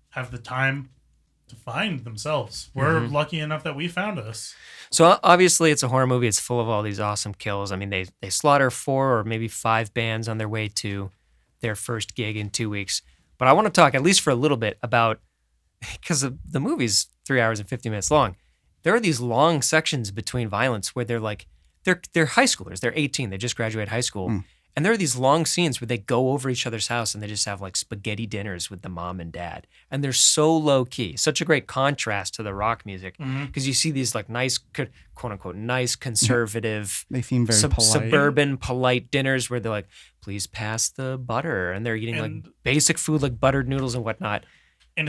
have the time to find themselves. We're lucky enough that we found us. So obviously it's a horror movie. It's full of all these awesome kills. I mean, they slaughter 4 or maybe 5 bands on their way to their first gig in 2 weeks. But I want to talk at least for a little bit about, because the movie's 3 hours and 50 minutes long. There are these long sections between violence where they're high schoolers. They're 18. They just graduated high school. And there are these long scenes where they go over each other's house and they just have like spaghetti dinners with the mom and dad. And they're so low key. Such a great contrast to the rock music, because you see these like nice, quote unquote, nice conservative, they seem very polite. Suburban polite dinners where they're like, please pass the butter. And they're eating like basic food like buttered noodles and whatnot. And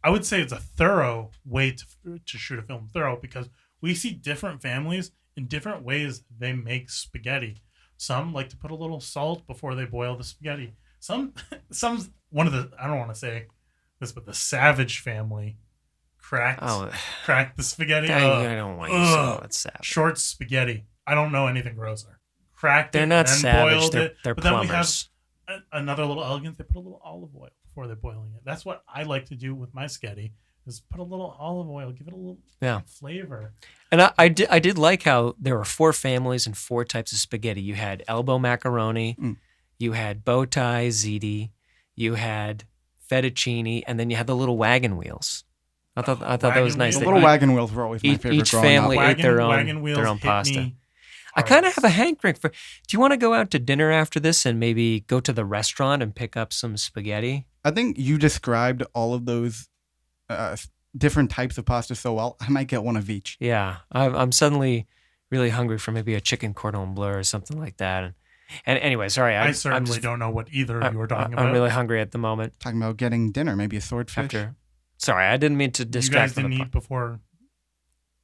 I would say it's a thorough way to shoot a film because we see different families in different ways they make spaghetti. Some like to put a little salt before they boil the spaghetti. Some one of the, I don't want to say this, but the Savage family cracked the spaghetti. I don't want you to say it's savage. Short spaghetti. I don't know anything grosser. Cracked They're it, not then savage. boiled it. They're but plumbers. Then we have another little elegance. They put a little olive oil before they're boiling it. That's what I like to do with my spaghetti. Is put a little olive oil, give it a little flavor. And I did like how there were 4 families and 4 types of spaghetti. You had elbow macaroni, you had bow tie ziti, you had fettuccine, and then you had the little wagon wheels. I thought that was nice. The little wagon wheels were always my favorite. Each family ate their wagon wheels own pasta. I hard. kind of have a hankering for. Do you want to go out to dinner after this and maybe go to the restaurant and pick up some spaghetti? I think you described all of those different types of pasta so well. I might get one of each. Yeah, I'm suddenly really hungry for maybe a chicken cordon bleu or something like that. And anyway, sorry, I certainly don't know what either of you are talking about. I'm really hungry at the moment. Talking about getting dinner, maybe a swordfish. Sorry, I didn't mean to distract. You guys didn't eat before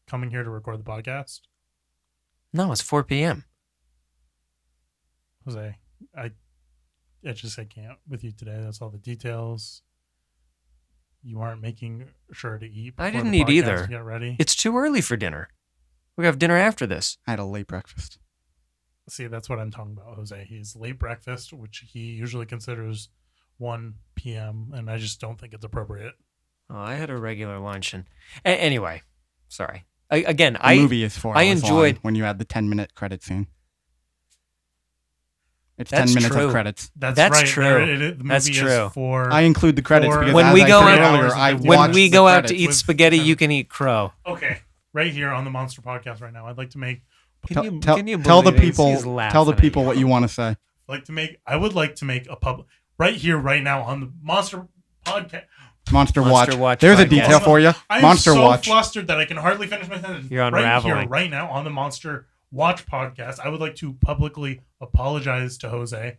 coming here to record the podcast? No, it's 4 p.m. Jose, I can't with you today. That's all the details. You aren't making sure to eat. I didn't eat either. Get ready. It's too early for dinner. We have dinner after this. I had a late breakfast. See, that's what I'm talking about, Jose. He's late breakfast, which he usually considers 1 p.m., and I just don't think it's appropriate. Oh, I had a regular lunch, and anyway, sorry. The movie is 4 hours long when you add the 10-minute credit scene. It's 10 minutes of credits. That's right. True. That's true. I include the credits because when we go out to eat spaghetti, you can eat crow. Okay, right here on the Monster Podcast right now, I'd like to make. Tell the people what you want to say. I would like to make a public right here, right now on the Monster Podcast. Monster Watch. There's a detail for you. Monster Watch. I'm so flustered that I can hardly finish my sentence. You're unraveling. Right here, right now on the Monster Watch Podcast, I would like to publicly apologize to Jose.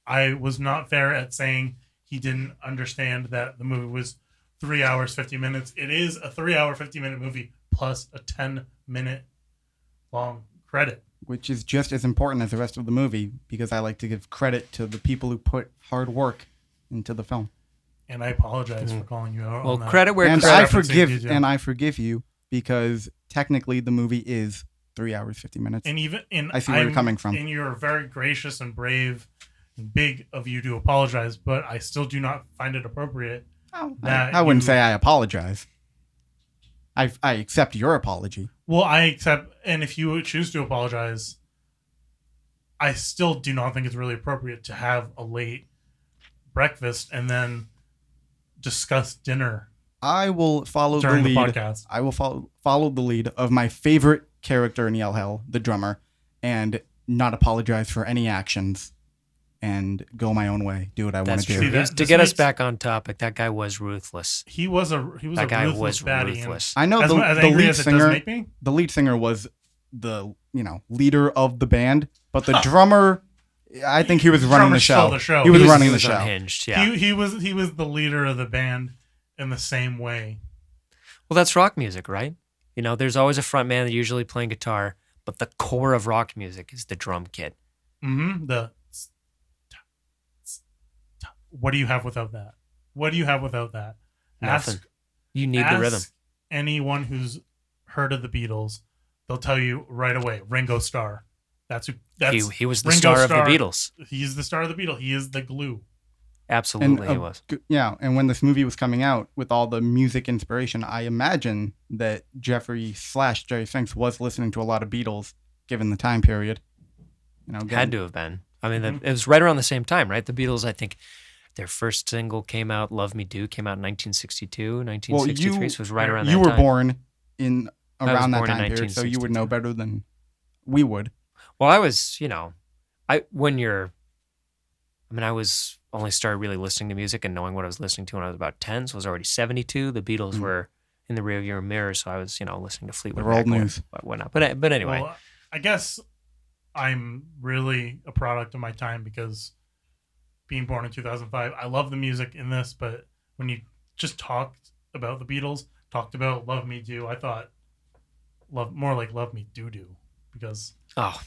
I was not fair at saying he didn't understand that the movie was 3 hours, 50 minutes. It is a 3 hour, 50-minute movie plus a 10-minute long credit. Which is just as important as the rest of the movie because I like to give credit to the people who put hard work into the film. And I apologize for calling you out. Well, credit where credit. I forgive you because technically the movie is 3 hours, 50 minutes. And I see where you're coming from. And you're very gracious and brave and big of you to apologize, but I still do not find it appropriate. I wouldn't say I apologize. I accept your apology. Well, I accept, and if you choose to apologize, I still do not think it's really appropriate to have a late breakfast and then discuss dinner. I will follow the lead. Podcast. I will follow the lead of my favorite character in Yell Hell, the drummer, and not apologize for any actions and go my own way. Do what I want to do. To get us back on topic, that guy was ruthless. He was a ruthless baddie. Ruthless. I know the lead singer. The lead singer was the leader of the band, but the drummer, I think he was running the show. He was running the show. Unhinged, yeah. He was the leader of the band in the same way. Well, that's rock music, right? There's always a front man usually playing guitar, but the core of rock music is the drum kit. Mm-hmm. What do you have without that? Nothing. You need the rhythm. Anyone who's heard of the Beatles, they'll tell you right away. Ringo Starr. He was the Ringo star Starr, of the Beatles. He's the star of the Beatles. He is the glue. Absolutely, he was. Yeah, and when this movie was coming out with all the music inspiration, I imagine that Jerry Spinks was listening to a lot of Beatles, given the time period. Had to have been. I mean, it was right around the same time, right? The Beatles, I think, their first single came out, "Love Me Do," came out in 1962, 1963, so it was right around that time. You were born around that time period, so you would know better than we would. Well, I was, I was only started really listening to music and knowing what I was listening to when I was about 10, so I was already 72. The Beatles were in the rearview mirror, so I was, listening to Fleetwood Mac and whatnot. But anyway. Well, I guess I'm really a product of my time because being born in 2005, I love the music in this, but when you just talked about the Beatles, talked about Love Me Do, I thought more like Love Me Do Do, because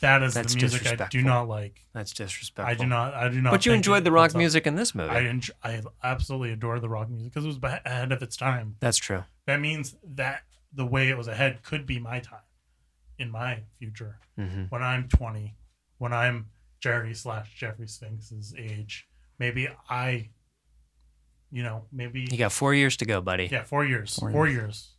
that is the music I do not like. That's disrespectful. I do not. But you enjoyed the rock music in this movie. I absolutely adore the rock music because it was ahead of its time. That's true. That means that the way it was ahead could be my time in my future. Mm-hmm. When I'm 20, when I'm Jerry/Jeffrey Spinks' age, maybe maybe you got 4 years to go, buddy. Yeah, 4 years. 4 years.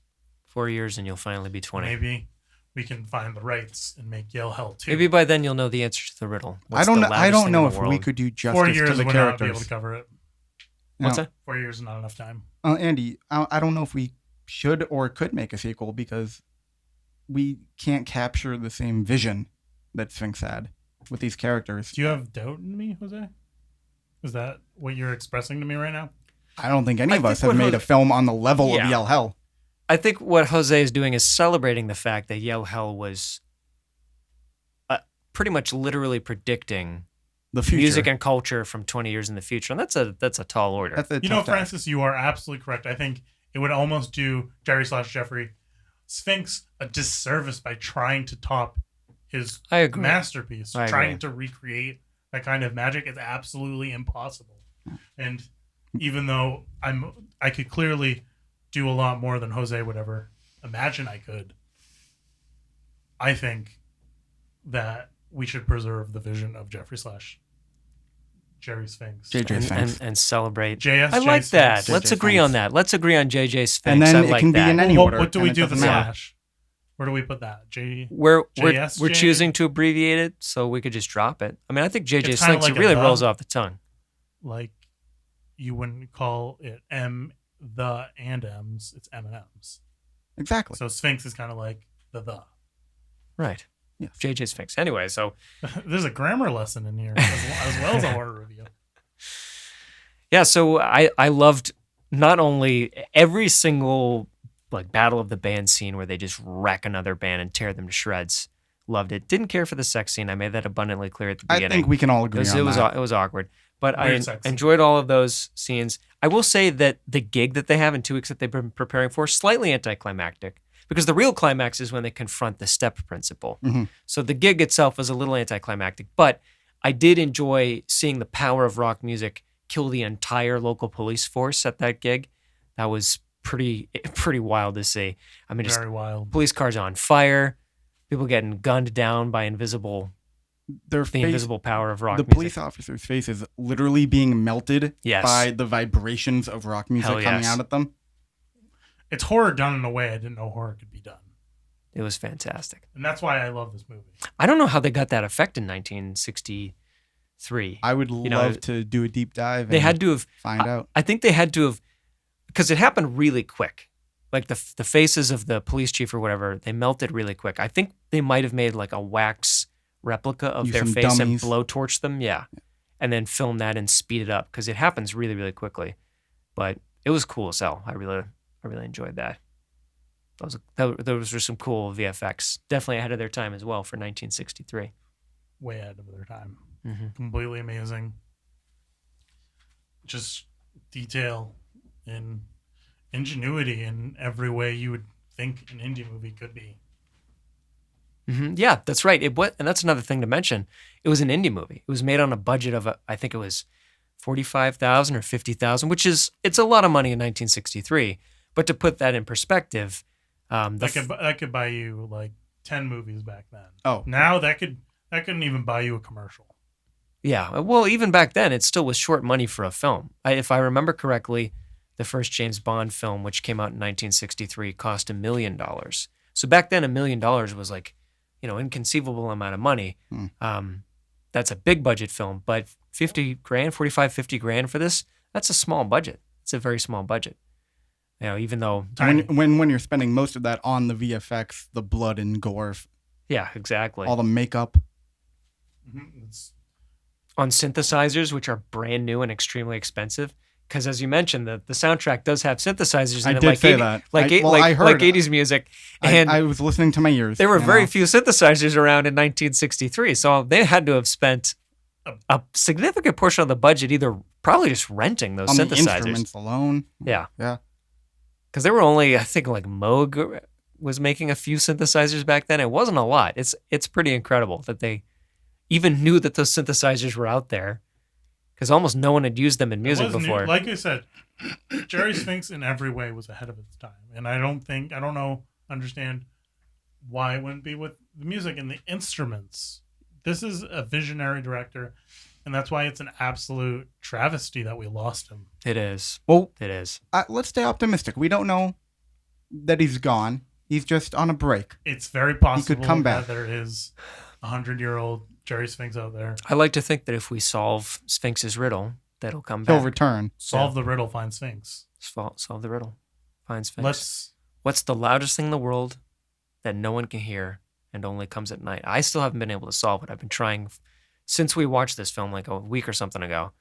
4 years, and you'll finally be 20. Maybe we can find the rights and make Yale Hell too. Maybe by then you'll know the answer to the riddle. I don't know if we could do justice 4 years to the would characters. not be able to cover it. What's that? 4 years is not enough time. Andy, I don't know if we should or could make a sequel because we can't capture the same vision that Sphinx had with these characters. Do you have doubt in me, Jose? Is that what you're expressing to me right now? I don't think any of us have made a film on the level of Yell Hell. I think what Jose is doing is celebrating the fact that Yell Hell was pretty much literally predicting the future. Music and culture from 20 years in the future. And that's a tall order. Francis, you are absolutely correct. I think it would almost do Jerry/Jeffrey Sphinx a disservice by trying to top his masterpiece. Trying to recreate that kind of magic is absolutely impossible. And even though I could clearly do a lot more than Jose would ever imagine I could, I think that we should preserve the vision of Jerry Sphinx. JJ Sphinx. And celebrate. JS. I like that. JJ Let's agree on that. Let's agree on JJ Sphinx. And then I it like can that. be in any order. What do we do with the matter. slash? Where do we put that? We're choosing to abbreviate it, so we could just drop it. I mean, I think JJ Sphinx like really rolls off the tongue. Like you wouldn't call it and M's. It's M&M's. Exactly. So Sphinx is kind of like the. Right. Yeah. JJ Sphinx. Anyway, so there's a grammar lesson in here as well as a horror review. Yeah, so I loved not only every single like battle of the band scene where they just wreck another band and tear them to shreds. Loved it. Didn't care for the sex scene. I made that abundantly clear at the beginning. I think we can all agree on that. It was awkward. But I enjoyed all of those scenes. I will say that the gig that they have in 2 weeks that they've been preparing for, slightly anticlimactic. Because the real climax is when they confront the step principle. Mm-hmm. So the gig itself was a little anticlimactic. But I did enjoy seeing the power of rock music kill the entire local police force at that gig. That was pretty wild to see. I mean, very wild. Police cars on fire, people getting gunned down by invisible power of rock music. The police officer's face is literally being melted by the vibrations of rock music coming out at them. It's horror done in a way I didn't know horror could be done. It was fantastic. And that's why I love this movie. I don't know how they got that effect in 1963. I would love to do a deep dive. They had to have find out. I think they had to have, because it happened really quick. Like the faces of the police chief or whatever, they melted really quick. I think they might have made like a wax replica of their face and blowtorched them. Yeah. And then film that and speed it up because it happens really, really quickly. But it was cool as hell. I really enjoyed that. those were some cool VFX. Definitely ahead of their time as well for 1963. Way ahead of their time. Mm-hmm. Completely amazing. Just detail and ingenuity in every way you would think an indie movie could be. Mm-hmm. Yeah, that's right. And that's another thing to mention. It was an indie movie. It was made on a budget of I think it was $45,000 or $50,000, it's a lot of money in 1963. But to put that in perspective, that could buy you like 10 movies back then. Oh, now that couldn't even buy you a commercial. Yeah, well, even back then, it still was short money for a film. If I remember correctly, the first James Bond film, which came out in 1963, cost $1 million. So back then, $1 million was like, inconceivable amount of money. That's a big budget film, but 50 grand, 45, 50 grand for this, that's a small budget. It's a very small budget. Even though when you're spending most of that on the VFX, the blood and gore. Yeah, exactly. All the makeup. Mm-hmm. On synthesizers, which are brand new and extremely expensive. Because as you mentioned, the soundtrack does have synthesizers in I it, did like say that. I heard like 80s music. And I was listening to my ears. There were very few synthesizers around in 1963, so they had to have spent a significant portion of the budget either probably just renting those on synthesizers. The instruments alone. Yeah. Yeah. Because there were only, I think, like Moog was making a few synthesizers back then. It wasn't a lot. It's pretty incredible that they even knew that those synthesizers were out there, because almost no one had used them in music before. Like I said, Jerry Spinks in every way was ahead of its time, and I don't understand why it wouldn't be with the music and the instruments. This is a visionary director, and that's why it's an absolute travesty that we lost him. It is. Well, it is. Let's stay optimistic. We don't know that he's gone. He's just on a break. It's very possible he could come back. That there is 100-year-old Jerry Spinks out there. I like to think that if we solve Sphinx's riddle, that'll come back. He'll return. Solve the riddle, find Sphinx. Solve the riddle, find Sphinx. What's the loudest thing in the world that no one can hear and only comes at night? I still haven't been able to solve it. I've been trying since we watched this film like a week or something ago.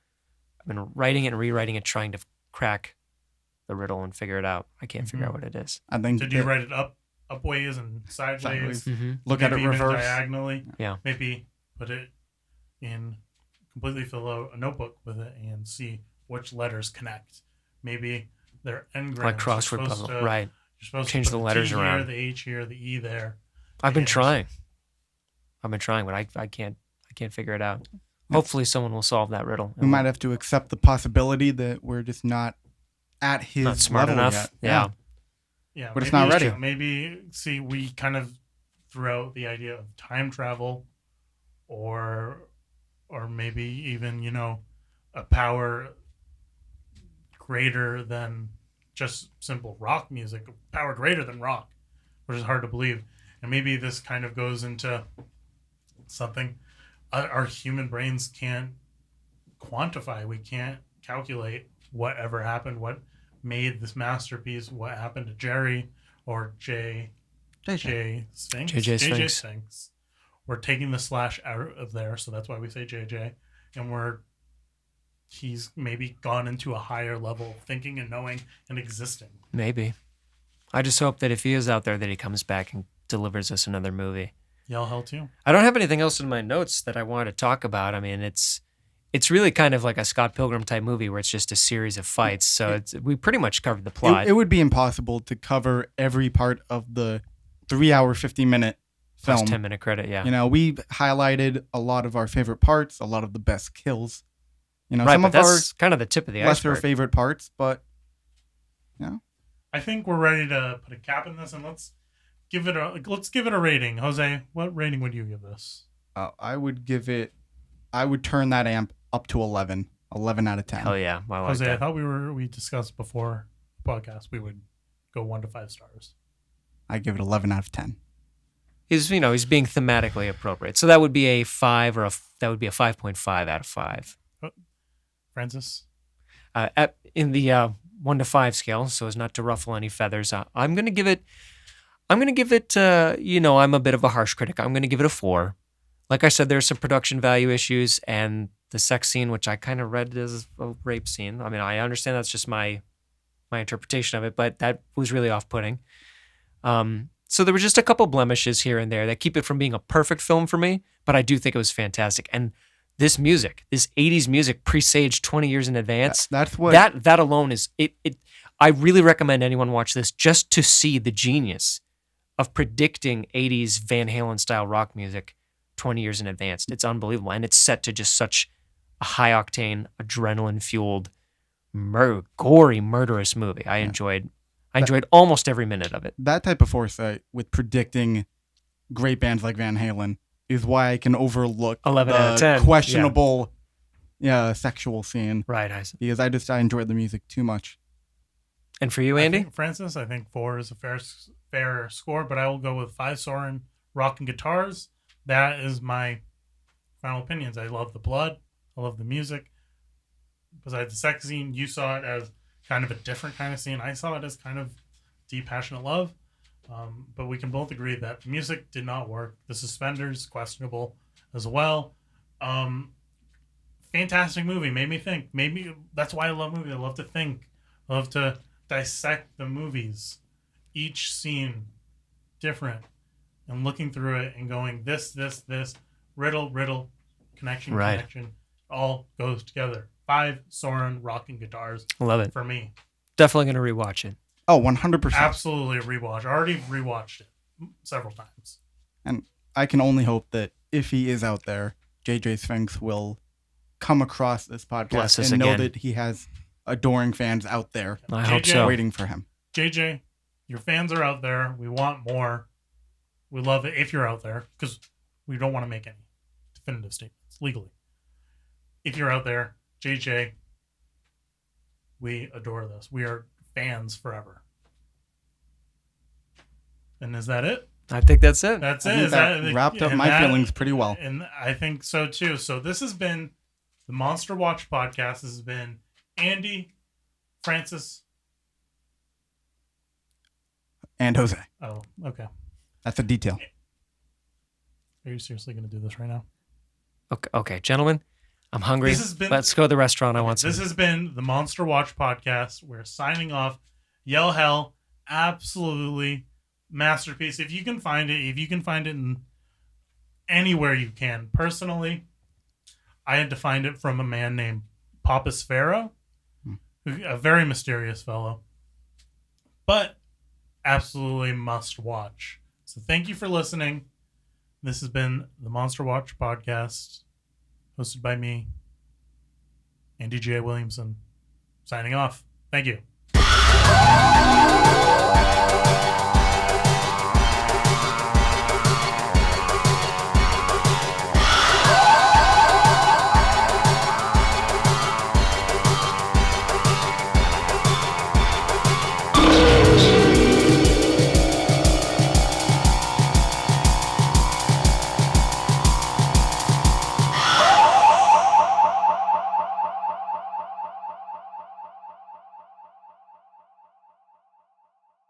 I've been writing it and rewriting it, trying to crack the riddle and figure it out. I can't figure out what it is. I think. Did you write it upways and sideways? Mm-hmm. Look at it even reverse. Diagonally. Yeah. Maybe put it in, completely fill out a notebook with it and see which letters connect. Maybe they're engrams. Like crossword puzzle, right? You're supposed change to put the letters T around. Here, the H here, the E there. I've been trying, but I can't figure it out. Hopefully, someone will solve that riddle. We might have to accept the possibility that we're just not at his not smart level enough. Yet. Yeah, but it's not ready. Maybe we kind of threw out the idea of time travel, or maybe even a power greater than just simple rock music, power greater than rock, which is hard to believe. And maybe this kind of goes into something our human brains can't quantify. We can't calculate whatever happened, what made this masterpiece, what happened to Jerry or J Spinks. JJ Spinks. We're taking the slash out of there, so that's why we say JJ. And he's maybe gone into a higher level of thinking and knowing and existing. Maybe. I just hope that if he is out there, that he comes back and delivers us another movie. Yeah, I'll help you. I don't have anything else in my notes that I wanted to talk about. I mean, it's really kind of like a Scott Pilgrim type movie where it's just a series of fights. So we pretty much covered the plot. It would be impossible to cover every part of the 3-hour, 50-minute film. 10-minute credit, yeah. We highlighted a lot of our favorite parts, a lot of the best kills. Right, some but of that's our kind of the tip of the lesser iceberg. favorite parts, but I think we're ready to put a cap in this, and let's give it a rating. Jose, what rating would you give this? I would turn that amp up to 11 out of 10. Hell yeah, I like Jose, that. I thought we discussed before the podcast we would go 1 to 5 stars. I give it 11 out of 10. He's being thematically appropriate. So that would be a 5 that would be a 5.5 out of 5. Francis? In the 1 to 5 scale, so as not to ruffle any feathers, I'm going to give it, I'm a bit of a harsh critic. I'm going to give it a 4. Like I said, there's some production value issues, and the sex scene, which I kind of read as a rape scene. I mean, I understand that's just my interpretation of it, but that was really off-putting. So there were just a couple blemishes here and there that keep it from being a perfect film for me, but I do think it was fantastic. And this music, this 80s music presaged 20 years in advance. That's what that alone is it. I really recommend anyone watch this just to see the genius of predicting 80s Van Halen style rock music 20 years in advance. It's unbelievable. And it's set to just such a high octane, adrenaline fueled, gory, murderous movie. I enjoyed almost every minute of it. That type of foresight with predicting great bands like Van Halen is why I can overlook 11 out of 10. Questionable sexual scene. Right, because I enjoyed the music too much. And for you, Andy? Francis, I think 4 is a fair score, but I will go with 5 Soren rock and guitars. That is my final opinions. I love the blood. I love the music. Besides the sex scene, you saw it as kind of a different kind of scene. I saw it as kind of deep, passionate love. But we can both agree that the music did not work. The suspenders, questionable as well. Fantastic movie. Made me think. That's why I love movies. I love to think. I love to dissect the movies. Each scene different. And looking through it and going, this, riddle, connection, all goes together. 5 Soren rock and guitars. Love it. For me. Definitely going to rewatch it. Oh, 100%. Absolutely rewatch. I already rewatched it several times. And I can only hope that if he is out there, JJ Sphinx will come across this podcast and know that he has adoring fans out there. I hope so. Waiting for him. JJ, your fans are out there. We want more. We love it if you're out there, because we don't want to make any definitive statements legally. If you're out there, JJ, we adore this. We are fans forever. And is that it? I think that's it. That's it. That wrapped up my feelings pretty well. And I think so too. So this has been the Monster Watch podcast. This has been Andy, Francis, and Jose. Oh, okay. That's a detail. Are you seriously going to do this right now? Okay, gentlemen, I'm hungry. Let's go to the restaurant. I want some. This has been the Monster Watch podcast. We're signing off. Yell hell. Absolutely masterpiece. If you can find it in anywhere you can. Personally, I had to find it from a man named Papasfero, a very mysterious fellow, but absolutely must watch. So thank you for listening. This has been the Monster Watch podcast, hosted by me, Andy J Williamson, signing off. Thank you.